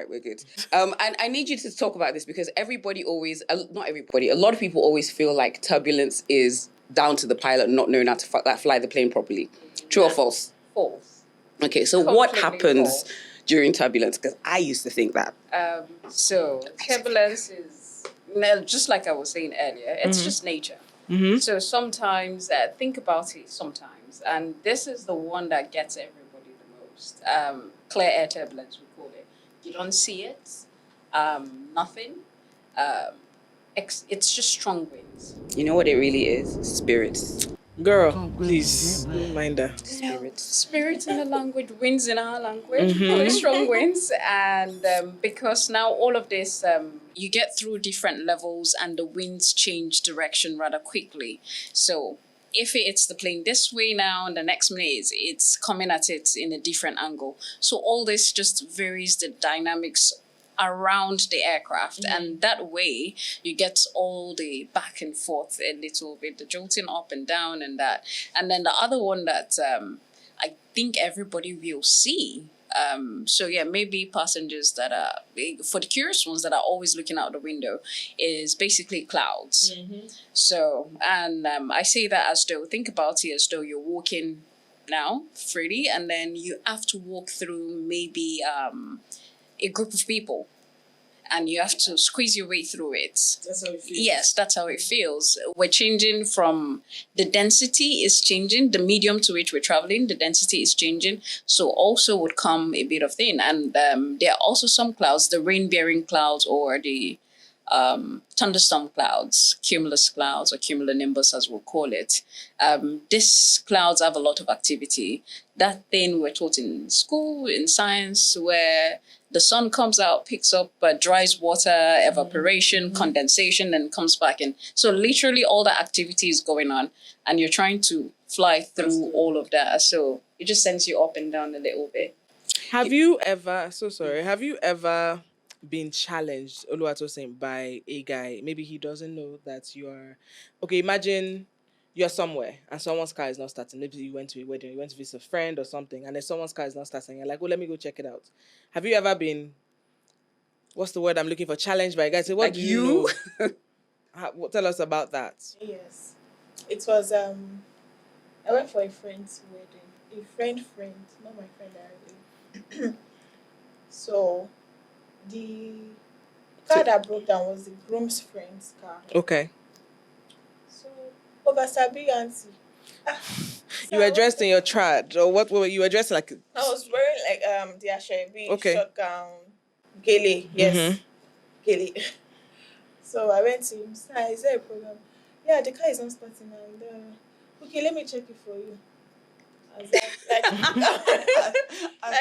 we're good. And I need you to talk about this because everybody always, not everybody, a lot of people always feel like turbulence is down to the pilot not knowing how to fly the plane properly. True or false? False. Okay, so what Completely happens false. during turbulence? Because I used to think that. So turbulence is just like I was saying earlier. It's just nature. So sometimes think about it. Sometimes, and this is the one that gets everybody the most. Clear air turbulence, we call it. You don't see it. Nothing. It's just strong winds. You know what it really is? Spirits. Girl, please mind her. Spirits. Spirits in the language, winds in our language, really strong winds. And because now all of this, you get through different levels and the winds change direction rather quickly. So if it's the plane this way now, and the next minute it's coming at it in a different angle. So all this just varies the dynamics around the aircraft, and that way you get all the back and forth a little bit, the jolting up and down and that. And then the other one that I think everybody will see, so yeah, maybe passengers that are, for the curious ones that are always looking out the window, is basically clouds. So, and I say that as though, think about it as though you're walking now freely, and then you have to walk through maybe a group of people, and you have to squeeze your way through it. That's how it feels. Yes, that's how it feels. We're changing from, the density is changing, the medium to which we're traveling, the density is changing. So also would come a bit of thing. And there are also some clouds, the rain-bearing clouds or the thunderstorm clouds, cumulus clouds or cumulonimbus as we'll call it. These clouds have a lot of activity. That thing we're taught in school, in science, where the sun comes out, picks up, dries water, evaporation, condensation, and comes back in. So literally all that activity is going on, and you're trying to fly through all of that. So it just sends you up and down a little bit. Have you ever been challenged, Oluwatosin, by a guy? Maybe he doesn't know that you are. Okay, imagine you're somewhere and someone's car is not starting. Maybe you went to a wedding, you went to visit a friend or something, and then someone's car is not starting. You're like, oh, let me go check it out. Have you ever been, what's the word I'm looking for, challenged by a guy? Say, what Like do you you? know? Tell us about that. Yes. It was I went for a friend's wedding. A friend, not my friend directly. So the car that broke down was the groom's friend's car. Okay. So over Sabi auntie. You were dressed in your trad, or what were you were dressed like? I was wearing like the Ajayi Okay. short gown, gele, yes, gele. So I went to him. Sir, is there a problem? Yeah, the car is not starting and okay, let me check it for you. I was like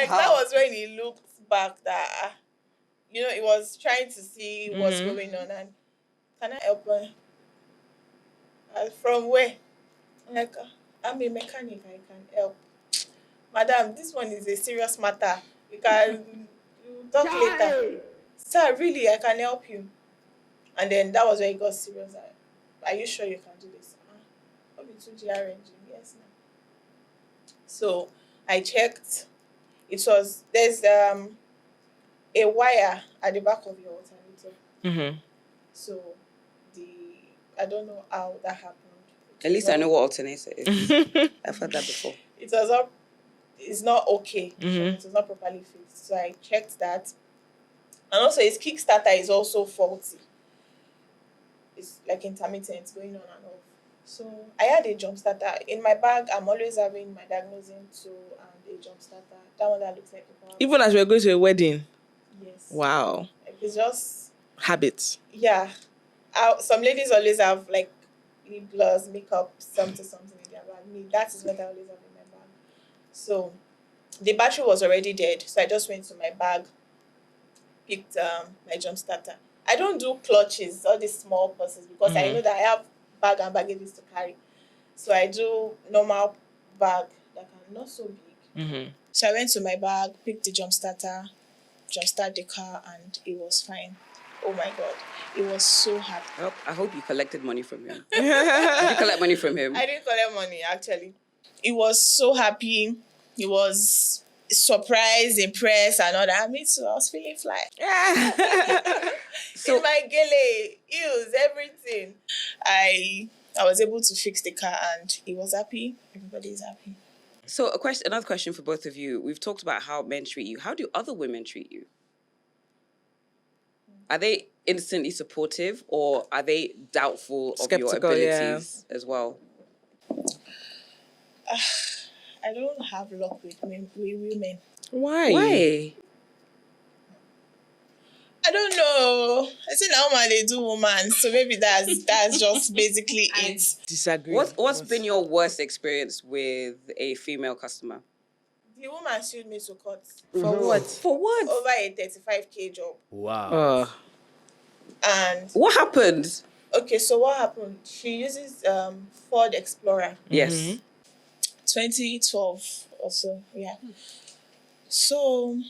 that was when he looked back that he was trying to see what's going on and can I help her? From where? I'm like, I'm a mechanic, I can help. Madam, this one is a serious matter. We can talk later. Sir, really, I can help you. And then that was when it got serious. Are you sure you can do this? I'll be 2G arranging. Yes, no. So I checked. There's a wire at the back of your alternator. Mm-hmm. So the I don't know how that happened. At least I know what alternator is. I've heard that before. It was not. It's not okay. Mhm. It was not properly fixed. So I checked that, and also his Kickstarter is also faulty. It's like intermittent, going on and off. So I had a jump starter in my bag. I'm always having my diagnosing tool and a jump starter. That one that looks like a power. Even as we're going to a wedding. Yes. Wow. Like it's just Habits. yeah. Some ladies always have like lip gloss, makeup, something in their bag. Me, that is what I always have in my bag. So the battery was already dead. So I just went to my bag, picked my jump starter. I don't do clutches, all these small purses, because I know that I have bag and baggages to carry. So I do normal bag that can not so big. Mm-hmm. So I went to my bag, picked the jump starter, jump start the car, and it was fine. Oh my God. It was so happy. Oh, I hope you collected money from him. Did you collect money from him? I didn't collect money, actually. It was so happy. It was surprised, impressed, and all that. Me too. I was feeling fly. So In my gele, heels, everything. I was able to fix the car, and he was happy. Everybody is happy. So another question for both of you. We've talked about how men treat you. How do other women treat you? Are they instantly supportive, or are they doubtful of your Skeptical, abilities as well? I don't have luck with women. Why? I don't know. I think now man they do woman, so maybe that's just basically it. Disagree. What's been your worst experience with a female customer? The woman sued me to court For what? For what? over a 35K job. Wow. And What happened? okay, so what happened? She uses Ford Explorer, Yes. 2012 or so, yeah. So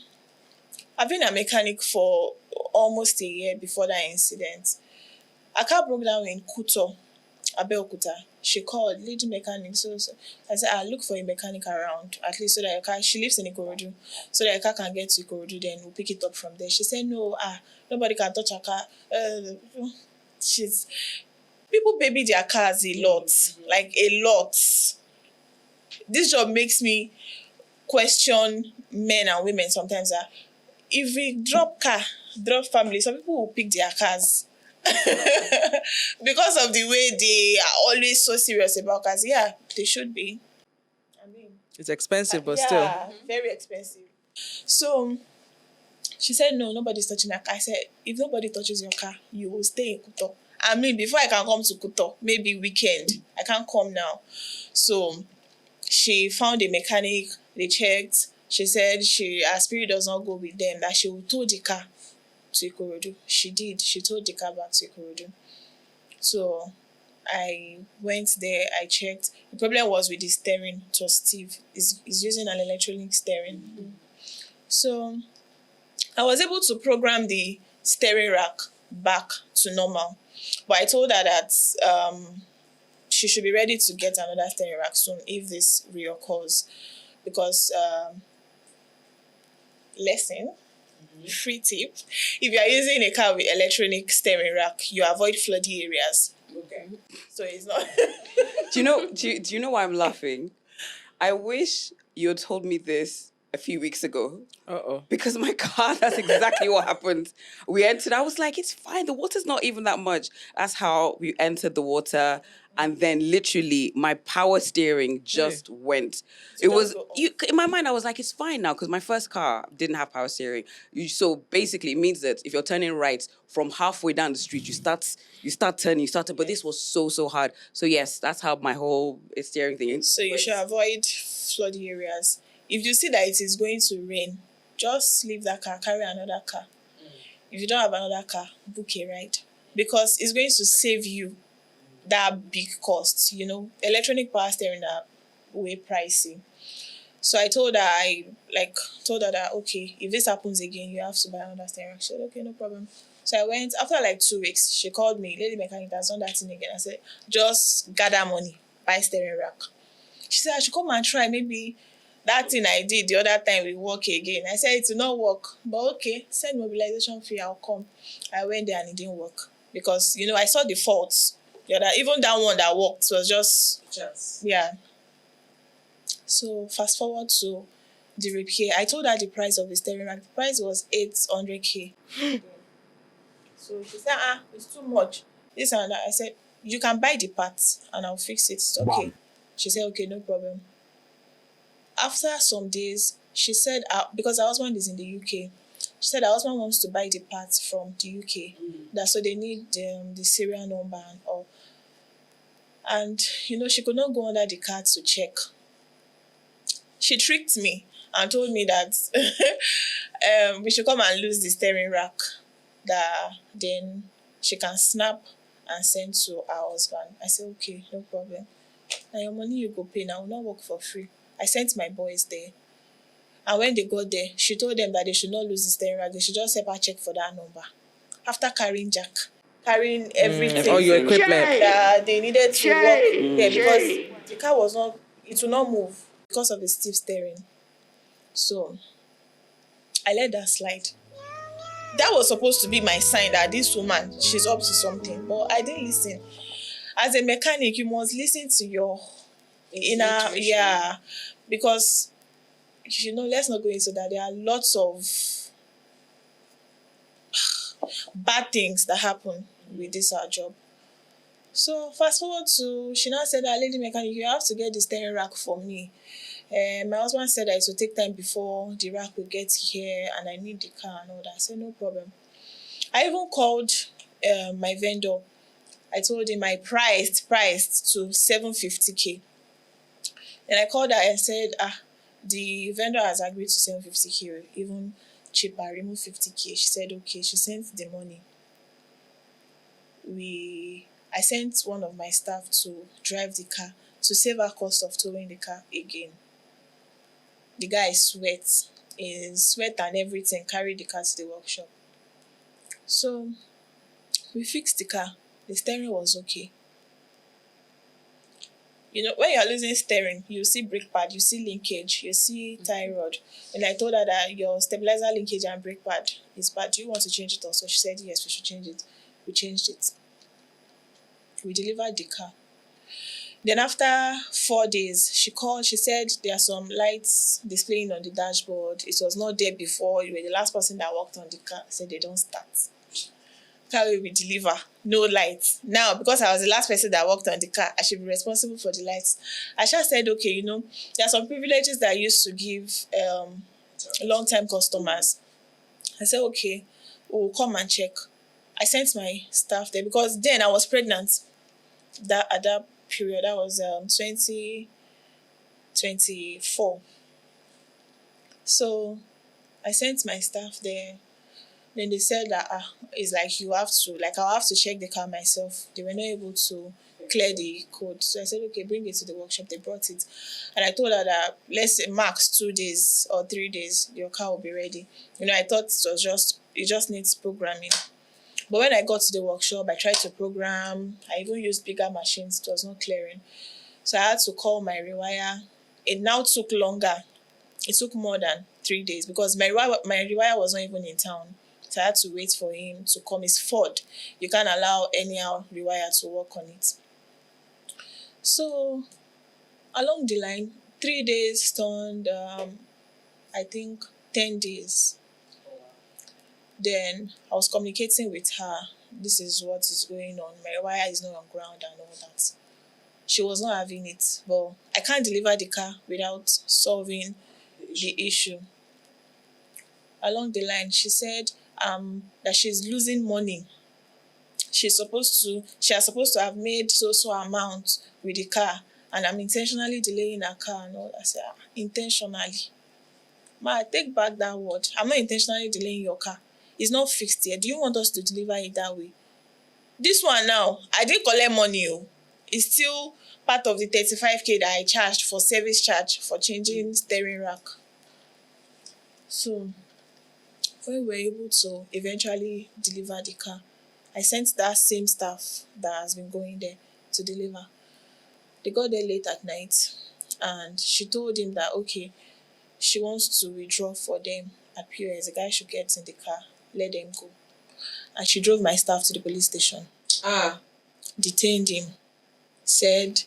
I've been a mechanic for almost a year before that incident. A car broke down in Kuto, Abeokuta. She called, lead mechanic. So I said, I'll look for a mechanic around, at least so that your car, she lives in Ikorodu, so that your car can get to Ikorodu, then we'll pick it up from there. She said, no, nobody can touch her car. People baby their cars a lot, like a lot. This job makes me question men and women sometimes. If we drop family, some people will pick their cars. Because of the way they are always so serious about cars. Yeah, they should be. I mean, It's expensive, but yeah, still. very expensive. So she said, no, nobody's touching her car. I said, if nobody touches your car, you will stay in Kuto. I mean, before I can come to Kuto, maybe weekend. I can't come now. So she found a mechanic, they checked. She said her spirit does not go with them, that she will tow the car to Ikorodu. She did. She towed the car back to Ikorodu. So I went there, I checked. The problem was with the steering. It was Steve. He's using an electronic steering. So I was able to program the steering rack back to normal. But I told her that she should be ready to get another steering rack soon if this reoccurs. Because lesson, free tip, if you are using a car with electronic steering rack, you avoid floody areas. Okay. So it's not. Do you know why I'm laughing? I wish you had told me this a few weeks ago. Uh-oh. Because my car, that's exactly what happened. We entered, I was like, it's fine. The water's not even that much. That's how we entered the water. And then literally my power steering just went. It was, in my mind, I was like, it's fine now because my first car didn't have power steering. So basically it means that if you're turning right from halfway down the street, you start turning, but this was so hard. So yes, that's how my whole steering thing is. So you should avoid floody areas. If you see that it is going to rain, just leave that car, carry another car. If you don't have another car, book a ride. Because it's going to save you that big cost. Electronic power steering are way pricey. So I told her, that, okay, if this happens again, you have to buy another steering. She said, okay, no problem. So I went, after 2 weeks, she called me, lady mechanic has done that thing again. I said, just gather money, buy steering rack. She said, I should come and try, maybe that thing I did the other time will work again. I said, it will not work. But okay, send mobilization fee, I'll come. I went there and it didn't work. Because, I saw the faults. The other, even that one that worked was just, Chance. yeah. So fast forward to the repair. I told her the price of the steering rack. The price was 800K. So she said, it's too much. This and that. I said, you can buy the parts and I'll fix it. It's okay. She said, okay, no problem. After some days, she said, because her husband is in the UK, she said her husband wants to buy the parts from the UK. That so they need the serial number and all. And, she could not go under the car to check. She tricked me and told me that we should come and lose the steering rack, that then she can snap and send to her husband. I said, okay, no problem. Now your money you go pay, now I will not work for free. I sent my boys there. And when they got there, she told them that they should not lose the steering rack. They should just help her check for that number. After carrying jack, carrying everything. All your equipment. That they needed to work there because the car was not, it will not move because of the stiff steering. So I let that slide. That was supposed to be my sign that this woman, she's up to something. But I didn't listen. As a mechanic, you must listen to your inner, because, let's not go into that. There are lots of bad things that happen with this our job. So fast forward to, she now said, lady mechanic, you have to get the steering rack for me. My husband said that it will take time before the rack will get here and I need the car and all that. I said, no problem. I even called my vendor. I told him I priced to 750K. Then I called her and said, the vendor has agreed to 750K, even cheaper, remove 50K. She said, okay. She sent the money. I sent one of my staff to drive the car to save her cost of towing the car again. The guy in sweat and everything, carried the car to the workshop. So we fixed the car. The steering was okay. When you're losing steering, you see brake pad, you see linkage, you see tie rod. And I told her that your stabilizer linkage and brake pad is bad. Do you want to change it also? She said, yes, we should change it. We changed it. We delivered the car. Then after 4 days, she called. She said there are some lights displaying on the dashboard. It was not there before. You were the last person that worked on the car. I said they don't start. Car will be deliver, no lights. Now, because I was the last person that worked on the car, I should be responsible for the lights. I just said, okay, there are some privileges that I used to give long-time customers. I said, okay, we'll come and check. I sent my staff there because then I was pregnant. At that period, that was 2024. So I sent my staff there. Then they said that it's like I'll have to check the car myself. They were not able to clear the code. So I said, okay, bring it to the workshop. They brought it. And I told her that let's say max 2 days or 3 days, your car will be ready. I thought it just needs programming. But when I got to the workshop, I tried to program. I even used bigger machines. It was not clearing. So I had to call my rewire. It now took longer. It took more than 3 days because my rewire was not even in town. So I had to wait for him to come. It's Ford. You can't allow anyhow rewire to work on it. So along the line, 3 days turned, I think, 10 days. Then I was communicating with her. This is what is going on. My wire is not on ground and all that. She was not having it. But I can't deliver the car without solving the issue. Along the line, she said that she's losing money. She has supposed to have made so amount with the car, and I'm intentionally delaying her car and all. I said, intentionally. I take back that word. I'm not intentionally delaying your car. It's not fixed yet. Do you want us to deliver it that way? This one now, I didn't collect money. It's still part of the 35K that I charged for service charge for changing steering rack. So when we were able to eventually deliver the car, I sent that same staff that has been going there to deliver. They got there late at night and she told him that, okay, she wants to withdraw for them at POS. The guy should get in the car, let them go. And she drove my staff to the police station. detained him, said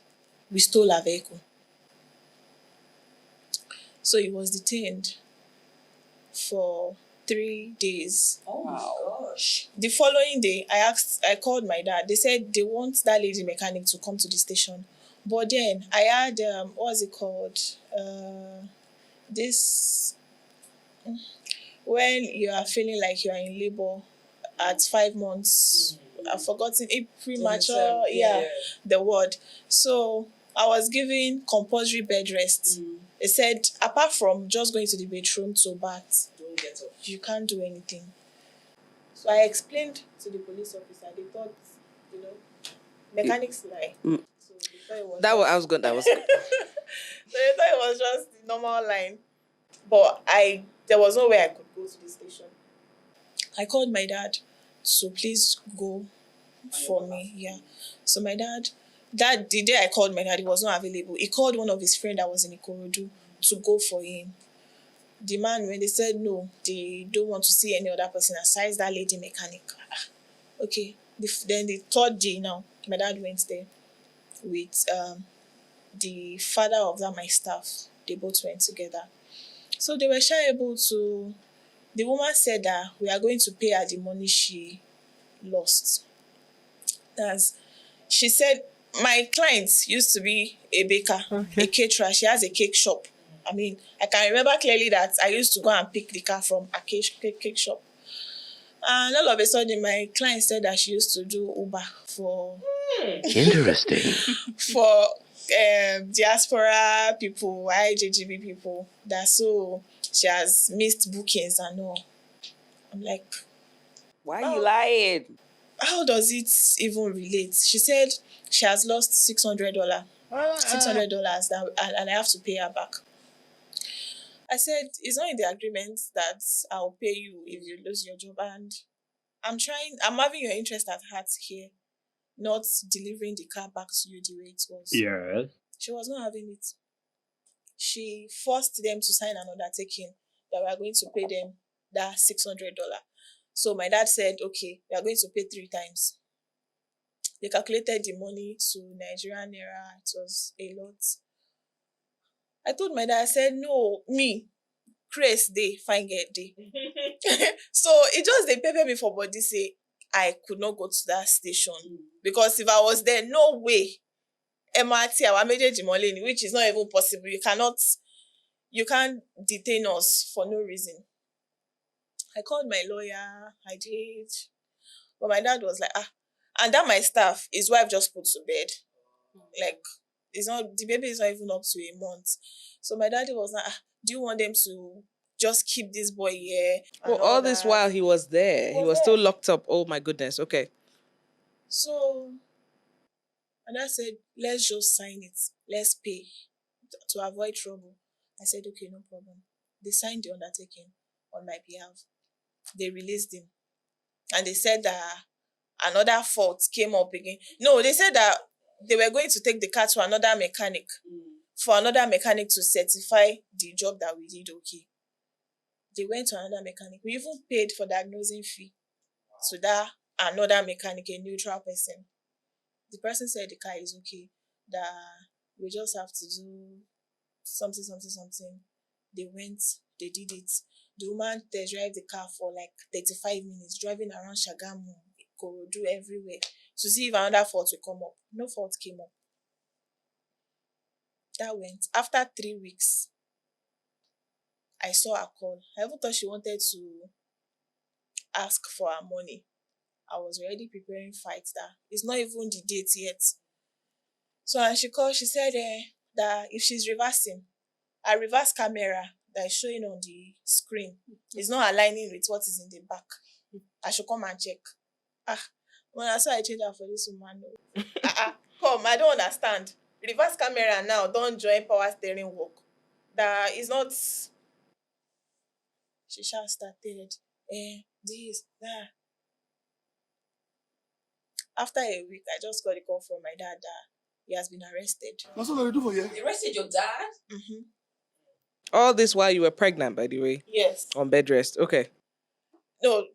we stole our vehicle. So he was detained for 3 days. Oh my gosh. The following day, I called my dad. They said they want that lady mechanic to come to the station. But then I had, what's it called? This, when you are feeling like you are in labor at 5 months, I've forgotten it, premature, the word. So I was given compulsory bed rest. They said, apart from just going to the bedroom to bath, Don't get up. you can't do anything. So I explained to the police officer. They thought, mechanics lie. So they thought it was I was good. That was good. so they thought it was just the normal line. But there was no way I could go to the station. I called my dad, so please go for me. Yeah. So my dad, the day I called my dad, he was not available. He called one of his friends that was in Ikorodu to go for him. The man, when they said no, they don't want to see any other person aside that lady mechanic. Okay. Then the third day now, my dad went there with the father of my staff. They both went together. So they were able to. The woman said that we are going to pay her the money she lost. She said, my client used to be a baker, a caterer. She has a cake shop. I mean, I can remember clearly that I used to go and pick the car from a cake shop. And all of a sudden, my client said that she used to do Uber for... Interesting. For diaspora people, IJGB people. So she has missed bookings and all. I'm like... Why are you lying? How does it even relate? She said she has lost $600. $600 and I have to pay her back. I said, it's not in the agreement that I'll pay you if you lose your job. And I'm having your interest at heart here, not delivering the car back to you the way it was. Yes. She was not having it. She forced them to sign an undertaking that we are going to pay them that $600. So my dad said, okay, we are going to pay 3 times. They calculated the money to Nigerian naira. It was a lot. I told my dad, I said, no, me, Chris, day, fine get day. So it just, they pepper me for body say, I could not go to that station. Because if I was there, no way. MRT, our major Imoleayo, which is not even possible. You can't detain us for no reason. I called my lawyer, I did. But my dad was like, and that my staff, his wife just put to bed. Like, the baby is not even up to a month. So my daddy was like, do you want them to just keep this boy here? Well, all this while he was there. He was still locked up. Oh my goodness. Okay. So my dad said, let's just sign it. Let's pay to avoid trouble. I said, okay, no problem. They signed the undertaking on my behalf. They released him. And they said that another fault came up again. No, they said that they were going to take the car to another mechanic for another mechanic to certify the job that we did okay. They went to another mechanic. We even paid for diagnosing fee to that another mechanic, a neutral person. The person said the car is okay, that we just have to do something. They went, they did it. The woman test drive the car for like 35 minutes, driving around Shagamu, Ikorodu, everywhere, to see if another fault will come up. No fault came up. That went. After 3 weeks, I saw her call. I even thought she wanted to ask for her money. I was already preparing fights that it's not even the date yet. So when she called, she said that if she's reversing, her reverse camera that is showing on the screen is not aligning with what is in the back. I should come and check. When I saw I changed her for this woman. Come, I don't understand. Reverse camera now, don't join power steering work. That is not... She shall started. This, that. After a week, I just got a call from my dad that he has been arrested. That's what I do for you. They arrested your dad? Mm-hmm. All this while you were pregnant, by the way? Yes. On bed rest. Okay. No,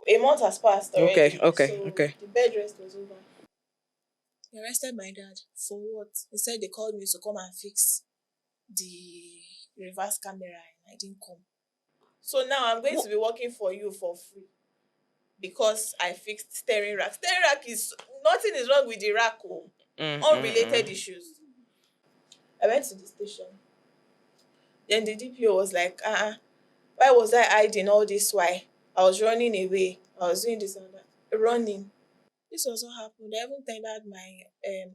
a month has passed already. Okay. So the bed rest was over. They arrested my dad. For what? They said they called me to come and fix the reverse camera and I didn't come. So now I'm going to be working for you for free because I fixed steering rack. Steering rack is, nothing is wrong with the rack. Unrelated issues. I went to the station. Then the DPO was like, why was I hiding all this? Why? I was running away. I was doing this and that. Running. This was what happened. I even tendered my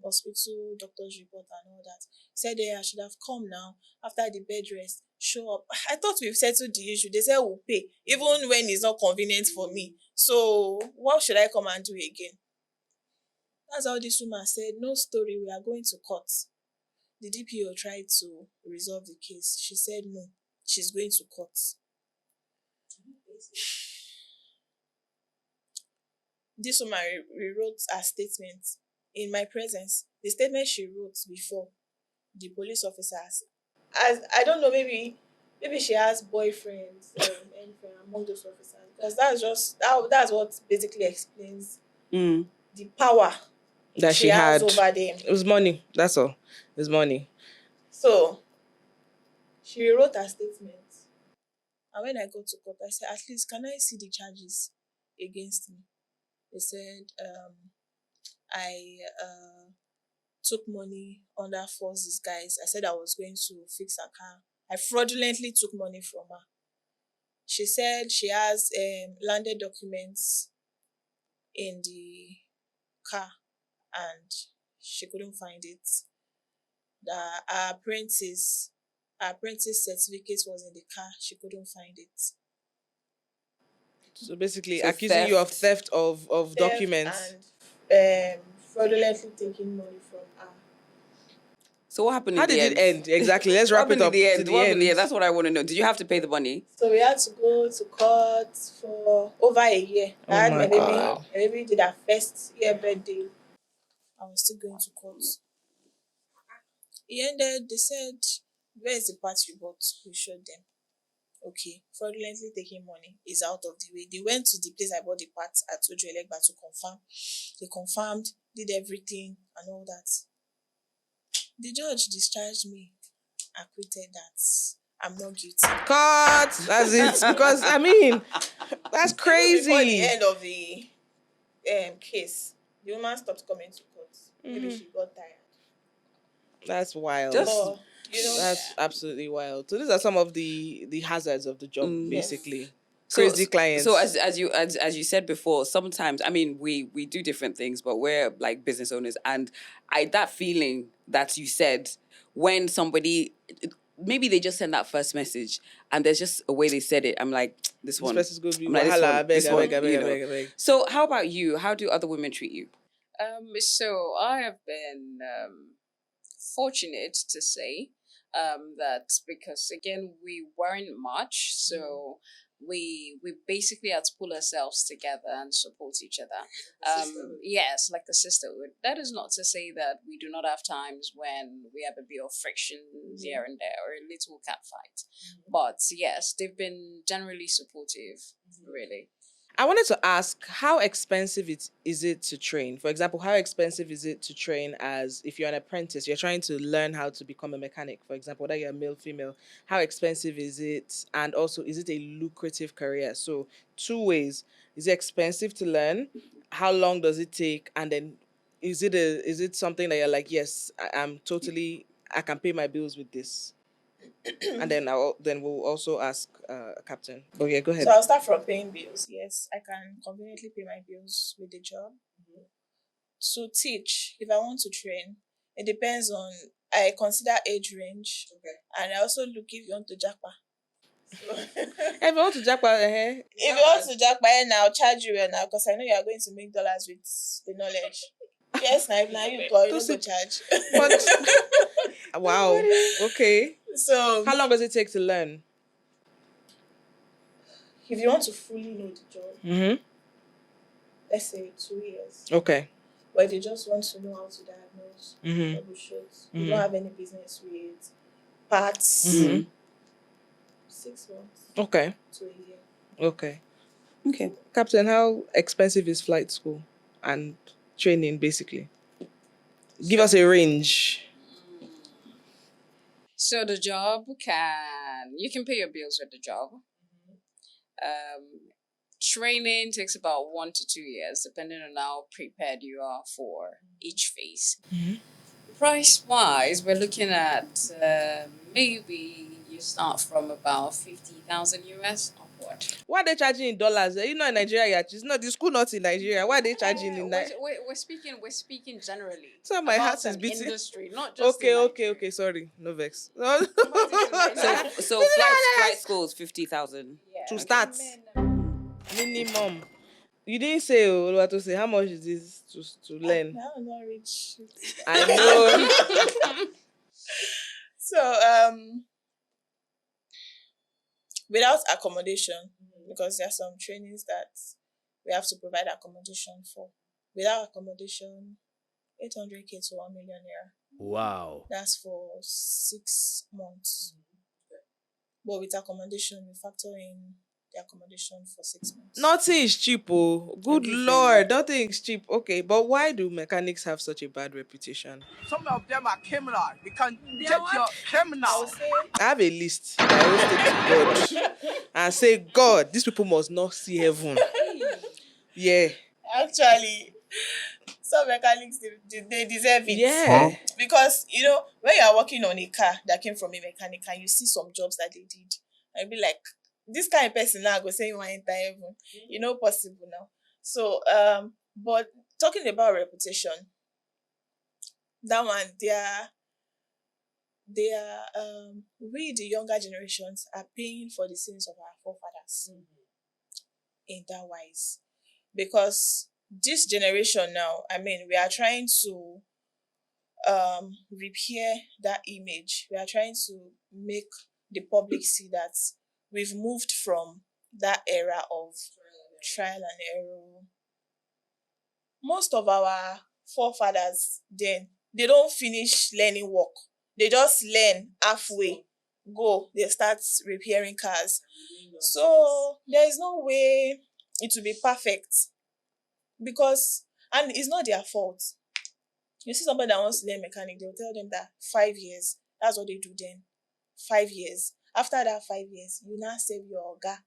hospital doctor's report and all that. Said I should have come now after the bed rest. Show up. I thought we've settled the issue. They said we'll pay, even when it's not convenient for me. So what should I come and do again? That's how this woman said, no story, we are going to court. The DPO tried to resolve the case. She said no, she's going to court. This woman rewrote her statement in my presence. The statement she wrote before the police officers. As I don't know, maybe she has boyfriends and among those officers, because that's what basically explains the power that she has had over them. It was money. That's all. It was money. So she rewrote her statement. And when I got to court, I said, at least can I see the charges against me? They said I took money under false disguise. I said I was going to fix her car. I fraudulently took money from her. She said she has landed documents in the car and she couldn't find it. Her apprentice certificate was in the car. She couldn't find it. So basically, So accusing you of theft of documents. And fraudulently taking money from her. So what happened How in the did end? it end? Exactly. Let's What wrap it happened up in the to end? the What happened in the end. end? That's what I want to know. Did you have to pay the money? So we had to go to court for over a year. I had my my baby. God. My baby did her first year birthday. I was still going to court. It ended. They said, where's the part you bought? We showed them. Okay, fraudulently taking money is out of the way. They went to the place I bought the parts at Ojuelegba to confirm. They confirmed, did everything and all that. The judge discharged me, acquitted that I'm not guilty. Cut. That's it. Because I mean, that's crazy. Before the end of the case, the woman stopped coming to court. Maybe she got tired. That's wild. But, That's absolutely wild. So these are some of the hazards of the job, basically. So- Crazy clients. So as you said before, sometimes I mean we do different things, but we're like business owners, and that feeling that you said when somebody maybe they just send that first message and there's just a way they said it. I'm like this one. person's gonna be I'm like, this wahala, one, I beg, this I one, beg, I beg, you I know. beg, I beg. So how about you? How do other women treat you? So I have been fortunate to say that because again we weren't much, so we basically had to pull ourselves together and support each other. Yes, like a sisterhood. That is not to say that we do not have times when we have a bit of friction here and there or a little cat fight. But yes, they've been generally supportive, really. I wanted to ask, how expensive is it to train? For example, how expensive is it to train as if you're an apprentice, you're trying to learn how to become a mechanic, for example, whether you're male, female, how expensive is it? And also, is it a lucrative career? So 2 ways. Is it expensive to learn? How long does it take? And then is it something that you're like, yes, I can pay my bills with this? And then we'll also ask Captain. Oh yeah, go ahead. So I'll start from paying bills. Yes, I can conveniently pay my bills with the job. To teach, if I want to train, it depends on, I consider age range. Okay. And I also look if you want to jackpot. If you want to jackpot, if you want to jackpot, now I'll charge you now because I know you are going to make dollars with the knowledge. Yes, now you don't go charge. But wow, okay. So how long does it take to learn? If you want to fully know the job, let's say 2 years. Okay. But if you just want to know how to diagnose, troubleshoot, you don't have any business with parts, 6 months. Okay. To a year. Okay. Okay. Captain, how expensive is flight school and training, basically? Give us a range. So the job you can pay your bills with the job. Training takes about 1 to 2 years, depending on how prepared you are for each phase. Price wise, we're looking at maybe you start from about 50,000 US upward. Why are they charging in dollars? You know, in Nigeria, it's not the school, not in Nigeria. Why are they charging in that? We're speaking generally. So my about heart is an beating. industry, not just Okay. Sorry, no vex. So flight schools 50,000. To start. Minimum. You didn't say, Oluwatosin, how much is this to learn? Now I'm not rich. I know. So without accommodation, because there are some trainings that we have to provide accommodation for. Without accommodation, 800k to 1 million naira. Wow. That's for 6 months. But with accommodation, we factor in the accommodation for 6 months. Nothing is cheap, oh. Good Lord, nothing is cheap. Okay, but why do mechanics have such a bad reputation? Some of them are criminal. We can take your criminal. I have a list that I always take to God and say, God, these people must not see heaven. Yeah. Actually, some mechanics, they deserve it. Yeah. Because, when you are working on a car that came from a mechanic and you see some jobs that they did, I'll be like, this kind of person now go say you want to enter heaven. Possible now. So, but talking about reputation, that one, we, the younger generations, are paying for the sins of our forefathers in that wise. Because this generation now, we are trying to repair that image. We are trying to make the public see that we've moved from that era of trial and error. Most of our forefathers then, they don't finish learning work. They just learn halfway. They start repairing cars. So there is no way it will be perfect. And it's not their fault. You see somebody that wants to learn mechanic, they'll tell them that 5 years, that's what they do then. 5 years. After that 5 years, you now save your Oga.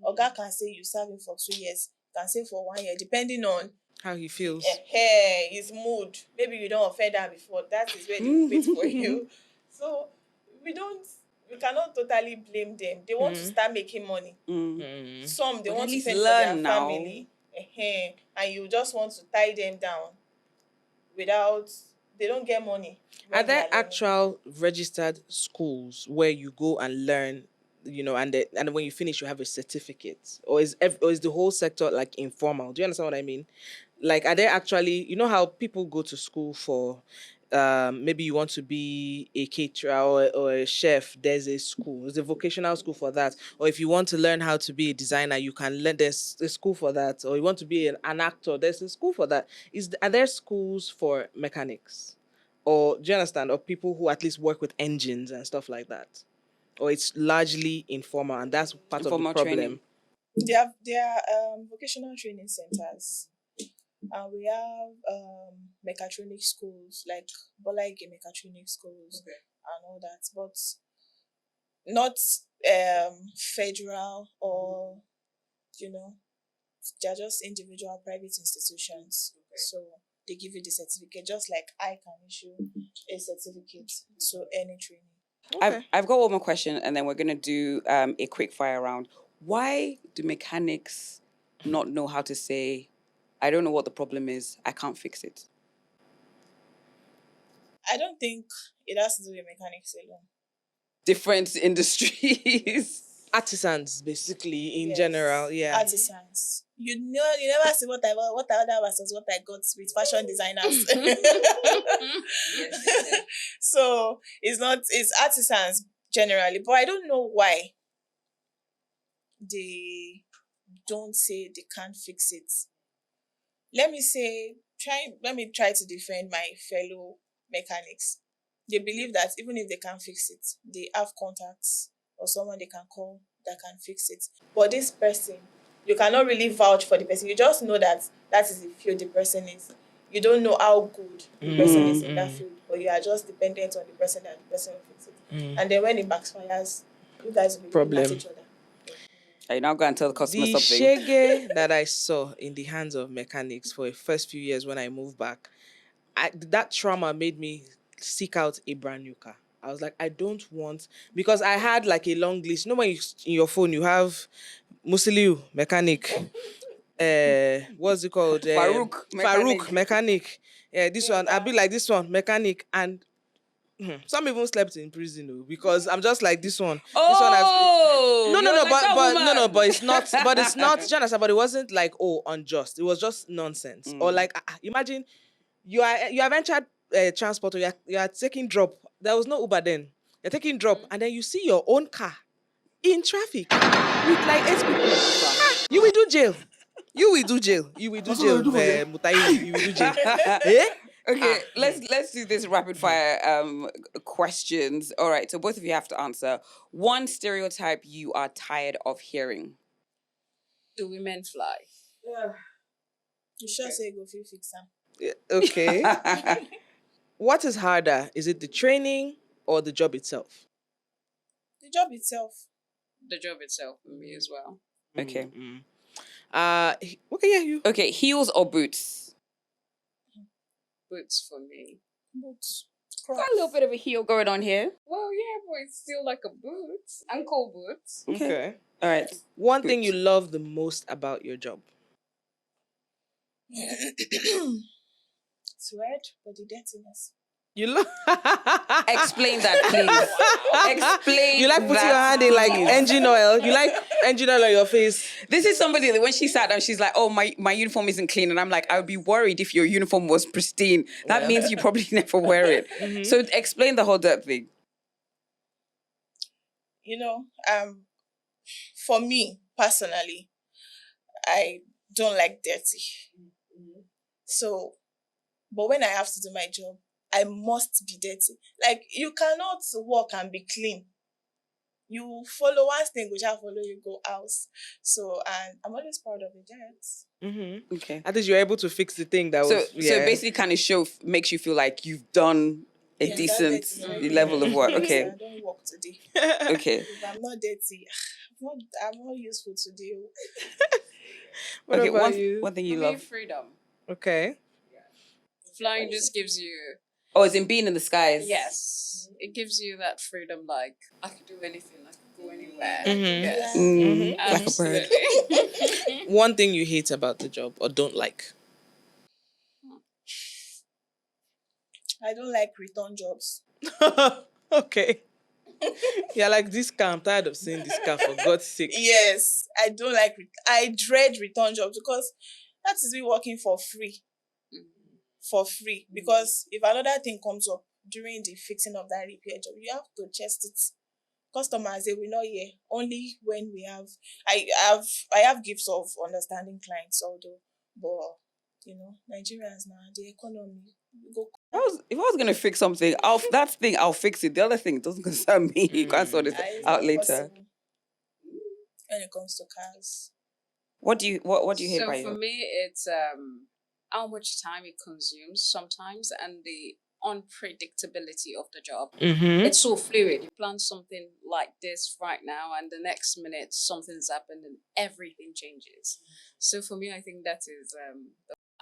Oga can say you serve him for 2 years, can say for 1 year, depending on how he feels. His mood. Maybe you don't offend her before. That is where they wait for you. So we cannot totally blame them. They want to start making money. Some they want to fend for their family. And you just want to tie them down without they don't get money. Are there actual registered schools where you go and learn, and when you finish you have a certificate, or is the whole sector like informal? Do you understand what I mean? Like, are there actually, how people go to school for, maybe you want to be a caterer or a chef, there's a school, there's a vocational school for that. Or if you want to learn how to be a designer, you can learn, there's a school for that. Or you want to be an actor, there's a school for that. Are there schools for mechanics? Or do you understand? Or people who at least work with engines and stuff like that? Or it's largely informal, and that's part Informal of the problem. training. There are vocational training centers. And we have mechatronic schools, like Bolaige mechatronic schools and all that. But not federal or, they're just individual private institutions. So they give you the certificate, just like I can issue a certificate to any training. Okay. I've got one more question, and then we're going to do a quick fire round. Why do mechanics not know how to say, I don't know what the problem is, I can't fix it? I don't think it has to do with mechanics alone. Different industries. Artisans, basically, in general, yeah. Artisans. You never see what I order versus what I got with fashion designers. So it's artisans generally, but I don't know why they don't say they can't fix it. Let me try to defend my fellow mechanics. They believe that even if they can't fix it, they have contacts or someone they can call that can fix it. But this person, you cannot really vouch for the person. You just know that is the field the person is. You don't know how good the person is in that Mm. field, but you are just dependent on the person and the person will fix it. Mm. And then when it backfires, you guys will be looking at Problem. each other. I now go and tell the customer The something. shege that I saw in the hands of mechanics for the first few years when I moved back, that trauma made me seek out a brand new car. I was like, I don't want, because I had like a long list. You know when in your phone you have Musiliu mechanic, what's it called? Farouk mechanic. Yeah, this one. I'll be like this one mechanic, and some even slept in prison because I'm just like this one. This one has. Oh, No, you're like that woman. but it's not. But it's not. Do you understand? But it wasn't like unjust. It was just nonsense. Or like imagine you have entered transport, or you are taking drop. There was no Uber then. You're taking drop, and then you see your own car in traffic with like 8 people. You will do jail. You will do jail. You will do jail. Mutai, you will do jail. Eh? Okay, let's do this rapid fire questions. All right, so both of you have to answer. One stereotype you are tired of hearing. Do women fly? You sure say go feel fix them. Okay. What is harder? Is it the training or the job itself? The job itself. The job itself for me as well. Okay. Okay, yeah, you. Okay, heels or boots? Boots for me. Boots. Got a little bit of a heel going on here. Well, yeah, but it's still like a boot. Ankle boots. Okay. All right. One thing Boots. you love the most about your job? Sweat, but the dirtiness. You love. Explain that, please. Explain. You like putting your that, hand in like please. engine oil. You like engine oil on your face. This is somebody that when she sat down, she's like, "Oh, my uniform isn't clean," and I'm like, "I would be worried if your uniform was pristine. That means you probably never wear it." So explain the whole dirt thing. You know, for me personally, I don't like dirty. So, but when I have to do my job, I must be dirty. Like, you cannot work and be clean. You follow one thing, which I follow, you go house. So, and I'm always proud of the dirt. Okay. At least you're able to fix the thing that So was. so basically, kind of makes you feel like you've done a Yeah, decent that's it. level of work. Okay. I don't work today. Okay. If I'm not dirty, I'm not useful today. What Okay. about you? One thing For you me, love. freedom. Okay. Flying just gives you, Oh, it's in being in the skies. yes, it gives you that freedom. Like, I could do anything. I could go anywhere. Yes. Like a bird. Absolutely. One thing you hate about the job or don't like? I don't like return jobs. Okay. Yeah, like this car. I'm tired of seeing this car, for God's sake. Yes, I don't like. I dread return jobs because that is me working for free. For free, because if another thing comes up during the fixing of that repair job, you have to chest it. Customers, they will not hear only when we have. I have gifts of understanding clients, although, but Nigerians now, the economy go. If I was gonna fix something, I'll fix it. The other thing doesn't concern me. You can sort it It's out not later. possible when it comes to cars. What do you hate So about for you? me, it's how much time it consumes sometimes and the unpredictability of the job. It's so fluid. You plan something like this right now, and the next minute something's happened and everything changes. So for me, I think that is.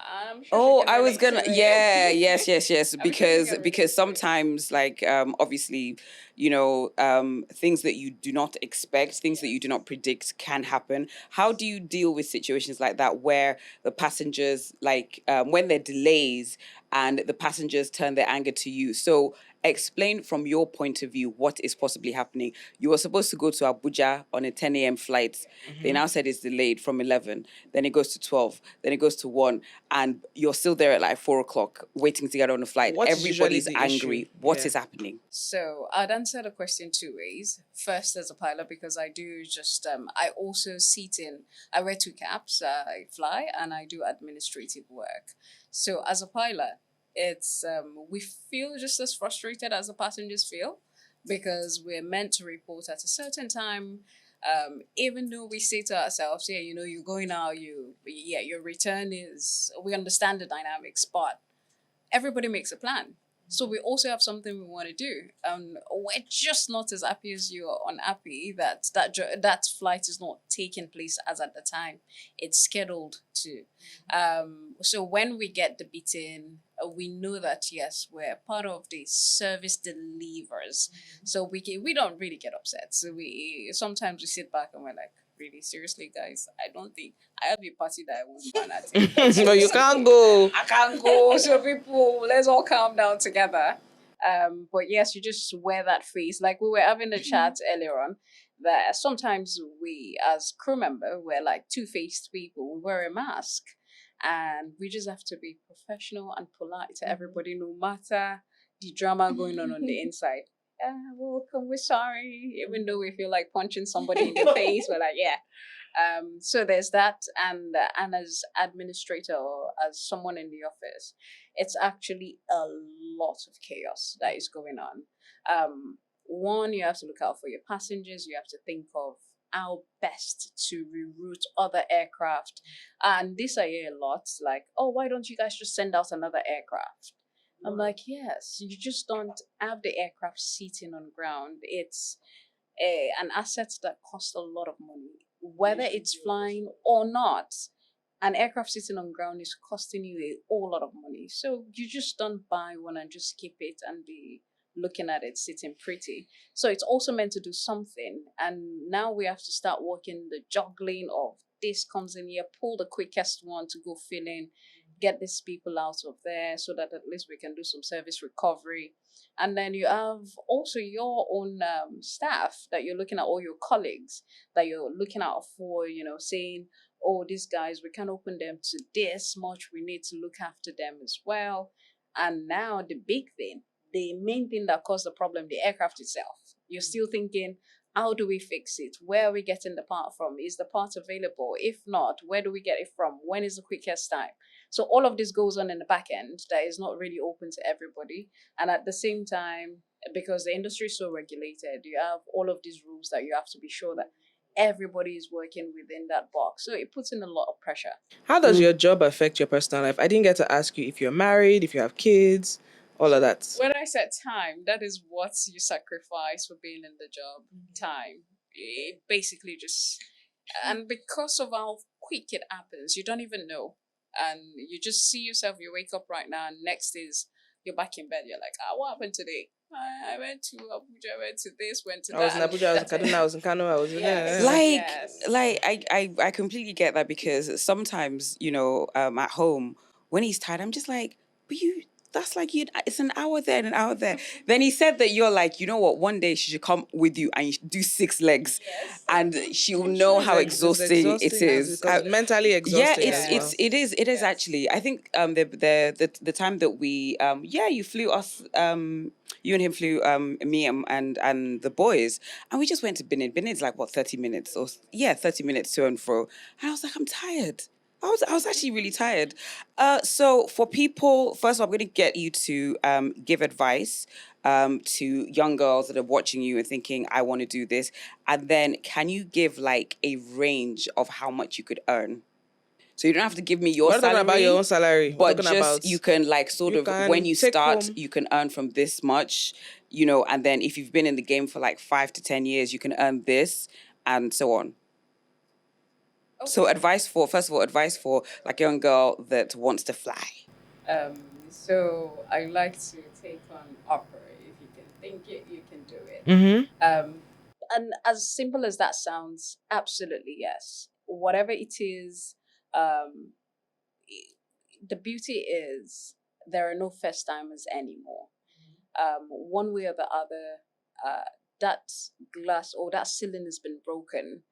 I'm sure Oh, she can I was relate gonna, to it. yeah, yes. I'm sure she Because can relate to it. sometimes, like, obviously, things that you do not expect, things that you do not predict can happen. How do you deal with situations like that where the passengers, like, when there are delays and the passengers turn their anger to you? So explain from your point of view what is possibly happening. You were supposed to go to Abuja on a 10 a.m. flight. They now said it's delayed from 11. Then it goes to 12. Then it goes to 1. And you're still there at like 4 o'clock waiting to get on a flight. What is usually Everybody's the angry. issue? What Yeah. is happening? So I'd answer the question two ways. First, as a pilot, because I do just I also seat in. I wear two caps. I fly and I do administrative work. So as a pilot, it's we feel just as frustrated as the passengers feel because we're meant to report at a certain time. Even though we say to ourselves, yeah, you're going out, your return is, we understand the dynamics, but everybody makes a plan. So we also have something we want to do. We're just not as happy as you are unhappy that flight is not taking place as at the time it's scheduled to. So when we get the beating, we know that yes, we're part of the service delivers. So we don't really get upset. So we sometimes we sit back and we're like, really seriously, guys, I don't think I have a party that I won't ban at. But you can't go. I can't go. So people, let's all calm down together. But yes, you just wear that face. Like we were having a chat earlier on, that sometimes we, as crew member, we're like two-faced people. We wear a mask, and we just have to be professional and polite to everybody, no matter the drama going on the inside. Welcome. We're sorry, even though we feel like punching somebody in the face. We're like, yeah. So there's that, and as administrator or as someone in the office, it's actually a lot of chaos that is going on. One, you have to look out for your passengers. You have to think of how best to reroute other aircraft, and this I hear a lot, like, oh, why don't you guys just send out another aircraft? I'm like, yes, you just don't have the aircraft sitting on ground. It's an asset that costs a lot of money, whether it's flying or not. An aircraft sitting on ground is costing you a whole lot of money. So you just don't buy one and just keep it and be looking at it sitting pretty. So it's also meant to do something. And now we have to start working the juggling of this comes in here, pull the quickest one to go fill in, get these people out of there so that at least we can do some service recovery. And then you have also your own staff that you're looking at, all your colleagues that you're looking out for, saying, oh, these guys, we can't open them to this much. We need to look after them as well. And now the big thing, the main thing that caused the problem, the aircraft itself. You're still thinking, how do we fix it? Where are we getting the part from? Is the part available? If not, where do we get it from? When is the quickest time? So all of this goes on in the back end that is not really open to everybody. And at the same time, because the industry is so regulated, you have all of these rules that you have to be sure that everybody is working within that box. So it puts in a lot of pressure. How does your job affect your personal life? I didn't get to ask you if you're married, if you have kids, all of that. When I said time, that is what you sacrifice for being in the job. Time. It basically just, and because of how quick it happens, you don't even know. And you just see yourself, you wake up right now, and next is you're back in bed. You're like, what happened today? I went to Abuja, went to this, went to that. I was in Abuja, I was in Kaduna, I was in Kano, I was in I completely get that, because sometimes, at home, when he's tired, I'm just like, but that's like it's an hour there and an hour there. Then he said that you're like, you know what, one day she should come with you and you should do 6 legs, and she'll know how exhausting it is. Because mentally exhausting. It is actually. I think the time that we you flew us you and him flew me and the boys, and we just went to Benin. Benin's like 30 minutes 30 minutes to and fro. And I was like, I'm tired. I was actually really tired. So for people, first of all, I'm going to get you to give advice to young girls that are watching you and thinking, I want to do this. And then can you give like a range of how much you could earn? So you don't have to give me your salary. We're talking about your own salary. But just you can like sort of, when you start, you can earn from this much, and then if you've been in the game for like 5 to 10 years, you can earn this and so on. Okay. So first of all, advice for like a young girl that wants to fly. So I like to take on opera. If you can think it, you can do it. Mm-hmm. And as simple as that sounds, absolutely yes. Whatever it is, the beauty is there are no first timers anymore. One way or the other, that glass or that ceiling has been broken.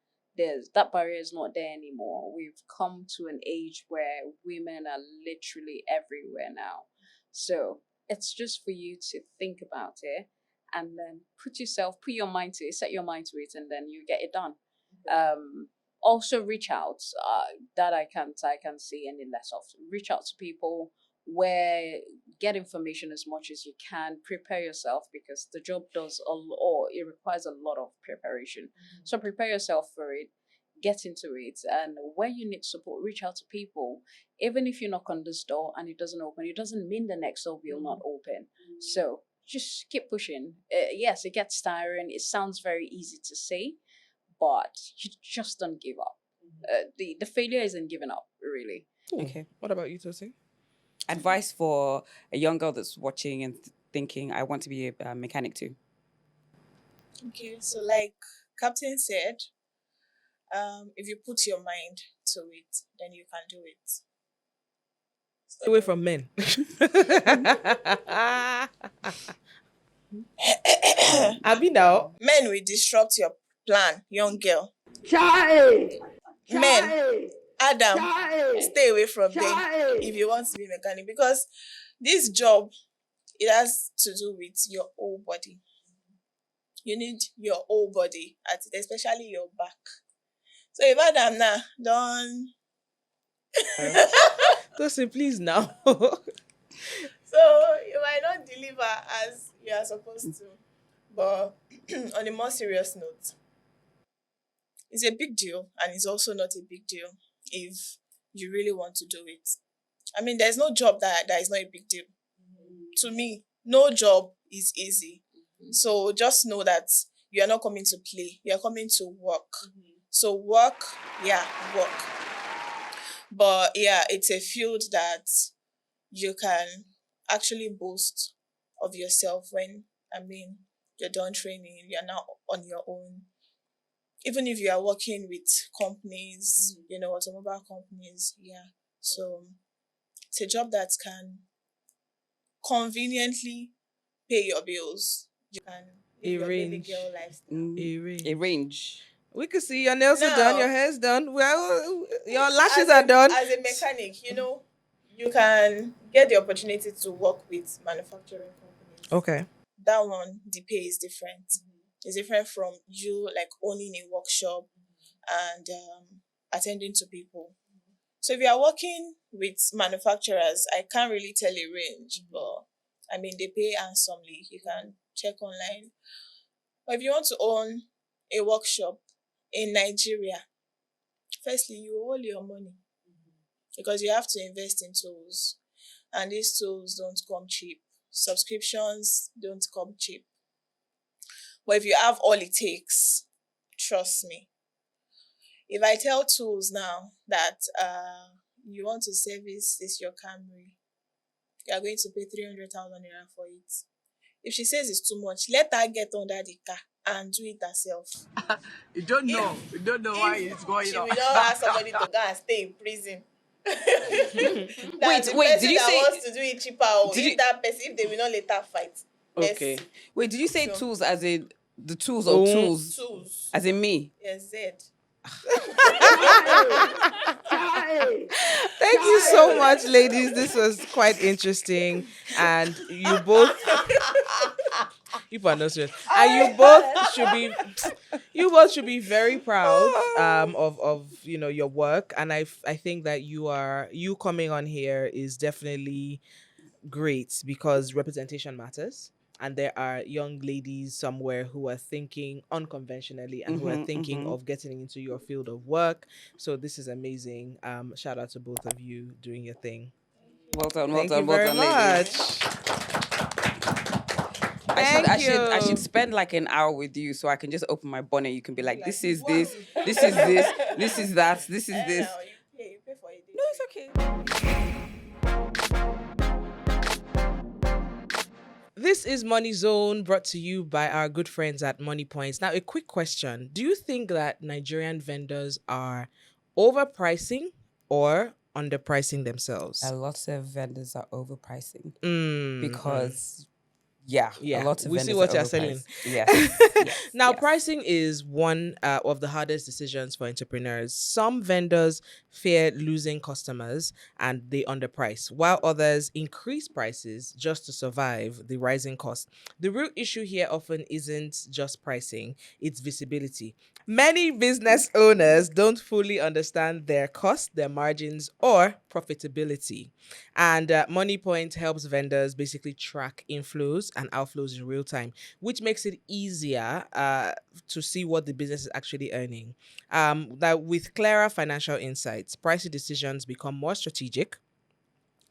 That barrier is not there anymore. We've come to an age where women are literally everywhere now. So it's just for you to think about it and then put your mind to it, set your mind to it, and then you get it done. Also reach out. That I can't see any less of. Reach out to people where get information as much as you can, prepare yourself because the job or it requires a lot of preparation. So prepare yourself for it, get into it, and where you need support, reach out to people. Even if you knock on this door and it doesn't open, it doesn't mean the next door will not open. So just keep pushing. Yes, it gets tiring. It sounds very easy to say, but you just don't give up. The failure isn't giving up, really. Okay. What about you, Tosi? Advice for a young girl that's watching and thinking, I want to be a mechanic too. Okay, so like Captain said, if you put your mind to it, then you can do it. Stay away from men. Abi now. Men will disrupt your plan, young girl. Men, Adam, stay away from them if you want to be a mechanic, because this job, it has to do with your whole body. You need your whole body at it, especially your back. So if Adam now don't Tosi, please now. so you might not deliver as you are supposed to. But on a more serious note, it's a big deal, and it's also not a big deal if you really want to do it. I mean, there's no job that is not a big deal. To me, no job is easy. So just know that you are not coming to play. You are coming to work. So work. But yeah, it's a field that you can actually boast of yourself when, you're done training, you're now on your own. Even if you are working with companies, automobile companies, So it's a job that can conveniently pay your bills. You can live your baby Arrange. girl lifestyle. A range. We can see your nails are Now- done, your hair's done. Well, your lashes are done. As a mechanic, you can get the opportunity to work with manufacturing companies. Okay. That one, the pay is different. It's different from you like owning a workshop and attending to people. So if you are working with manufacturers, I can't really tell a range, but they pay handsomely. You can check online. But if you want to own a workshop in Nigeria, firstly, you owe your money because you have to invest in tools, and these tools don't come cheap. Subscriptions don't come cheap. But if you have all it takes, trust me. If I tell Toolz now that you want to service this your Camry, you are going to pay 300,000 naira for it. If she says it's too much, let her get under the car and do it herself. You don't know. You don't know why it's going She on. will not ask somebody to go and stay in prison. Wait, the did person you that say- wants to do it cheaper, or Did if you- that person, if they will not let her fight. Okay. Mercy. Wait, did you say So- tools as in the tools or Oh. tools? Tools. As in me? Yes, Z. Thank you so much, ladies. This was quite interesting. And you both people are not serious. And you both should be very proud of your work. And I think that you coming on here is definitely great because representation matters. And there are young ladies somewhere who are thinking unconventionally and who are thinking of getting into your field of work. So this is amazing. Shout out to both of you doing your thing. Well done, well Thank done, you well very done, ladies. much. I should you. spend like an hour with you so I can just open my bonnet. You can be like, this is this, this is this, this is that, this is this. You pay for it. No, it's okay. This is Money Zone, brought to you by our good friends at Moniepoint. Now, a quick question. Do you think that Nigerian vendors are overpricing or underpricing themselves? A lot of vendors are overpricing Mm, because Yeah, Yeah, a lot of we see vendors what are you're selling. overpriced. Yes. Now, yes. pricing is one of the hardest decisions for entrepreneurs. Some vendors fear losing customers and they underprice, while others increase prices just to survive the rising cost. The real issue here often isn't just pricing, it's visibility. Many business owners don't fully understand their costs, their margins, or profitability. And MoneyPoint helps vendors basically track inflows and outflows in real time, which makes it easier to see what the business is actually earning. That with clearer financial insights, pricing decisions become more strategic,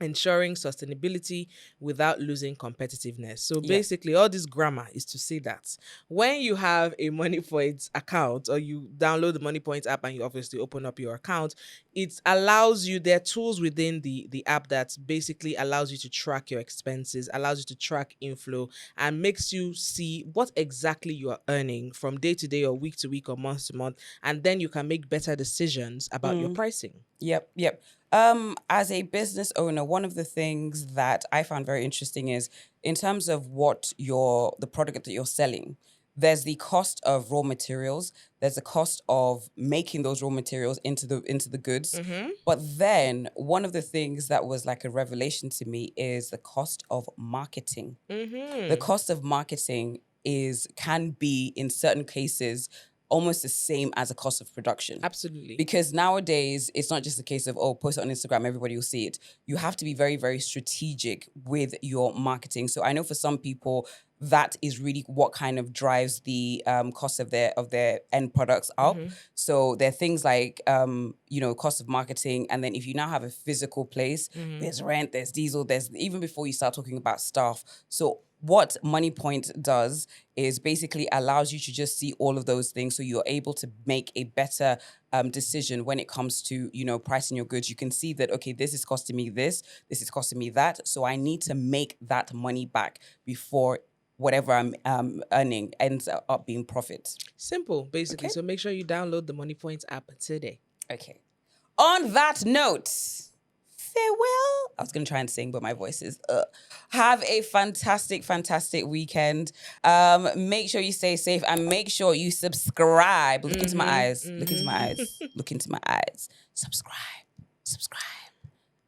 ensuring sustainability without losing competitiveness. So Yep. basically, all this grammar is to say that when you have a MoneyPoint account or you download the MoneyPoint app and you obviously open up your account, it allows you, there are tools within the app that basically allows you to track your expenses, allows you to track inflow, and makes you see what exactly you are earning from day to day or week to week or month to month. And then you can make better decisions about your pricing. Yep. As a business owner, one of the things that I found very interesting is in terms of the product that you're selling, there's the cost of raw materials, there's the cost of making those raw materials into the goods. But then one of the things that was like a revelation to me is the cost of marketing. The cost of marketing can be in certain cases almost the same as a cost of production. Absolutely. Because nowadays, it's not just a case of, post it on Instagram, everybody will see it. You have to be very, very strategic with your marketing. So I know for some people, that is really what kind of drives the cost of their end products up. So there are things like, cost of marketing. And then if you now have a physical place, there's rent, there's diesel, there's even before you start talking about staff. So what MoneyPoint does is basically allows you to just see all of those things, so you're able to make a better decision when it comes to pricing your goods. You can see that, okay, this is costing me this is costing me that, so I need to make that money back before whatever I'm earning ends up being profit. Simple, basically. Okay. So make sure you download the MoneyPoint app today. Okay. On that note, farewell. I was going to try and sing, but my voice is Have a fantastic, fantastic weekend. Make sure you stay safe and make sure you subscribe. Look into my eyes. Look into my eyes. Look into my eyes. Subscribe.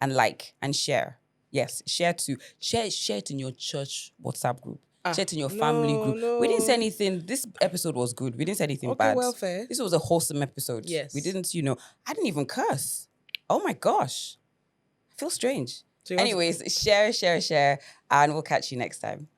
And like and share. Yes, share it in your church WhatsApp group. Share it in your family group. We didn't say anything. This episode was good. We didn't say anything bad. Welfare. This was a wholesome episode. Yes. We didn't, I didn't even curse. Oh my gosh. I feel strange. So Anyways, share, and we'll catch you next time.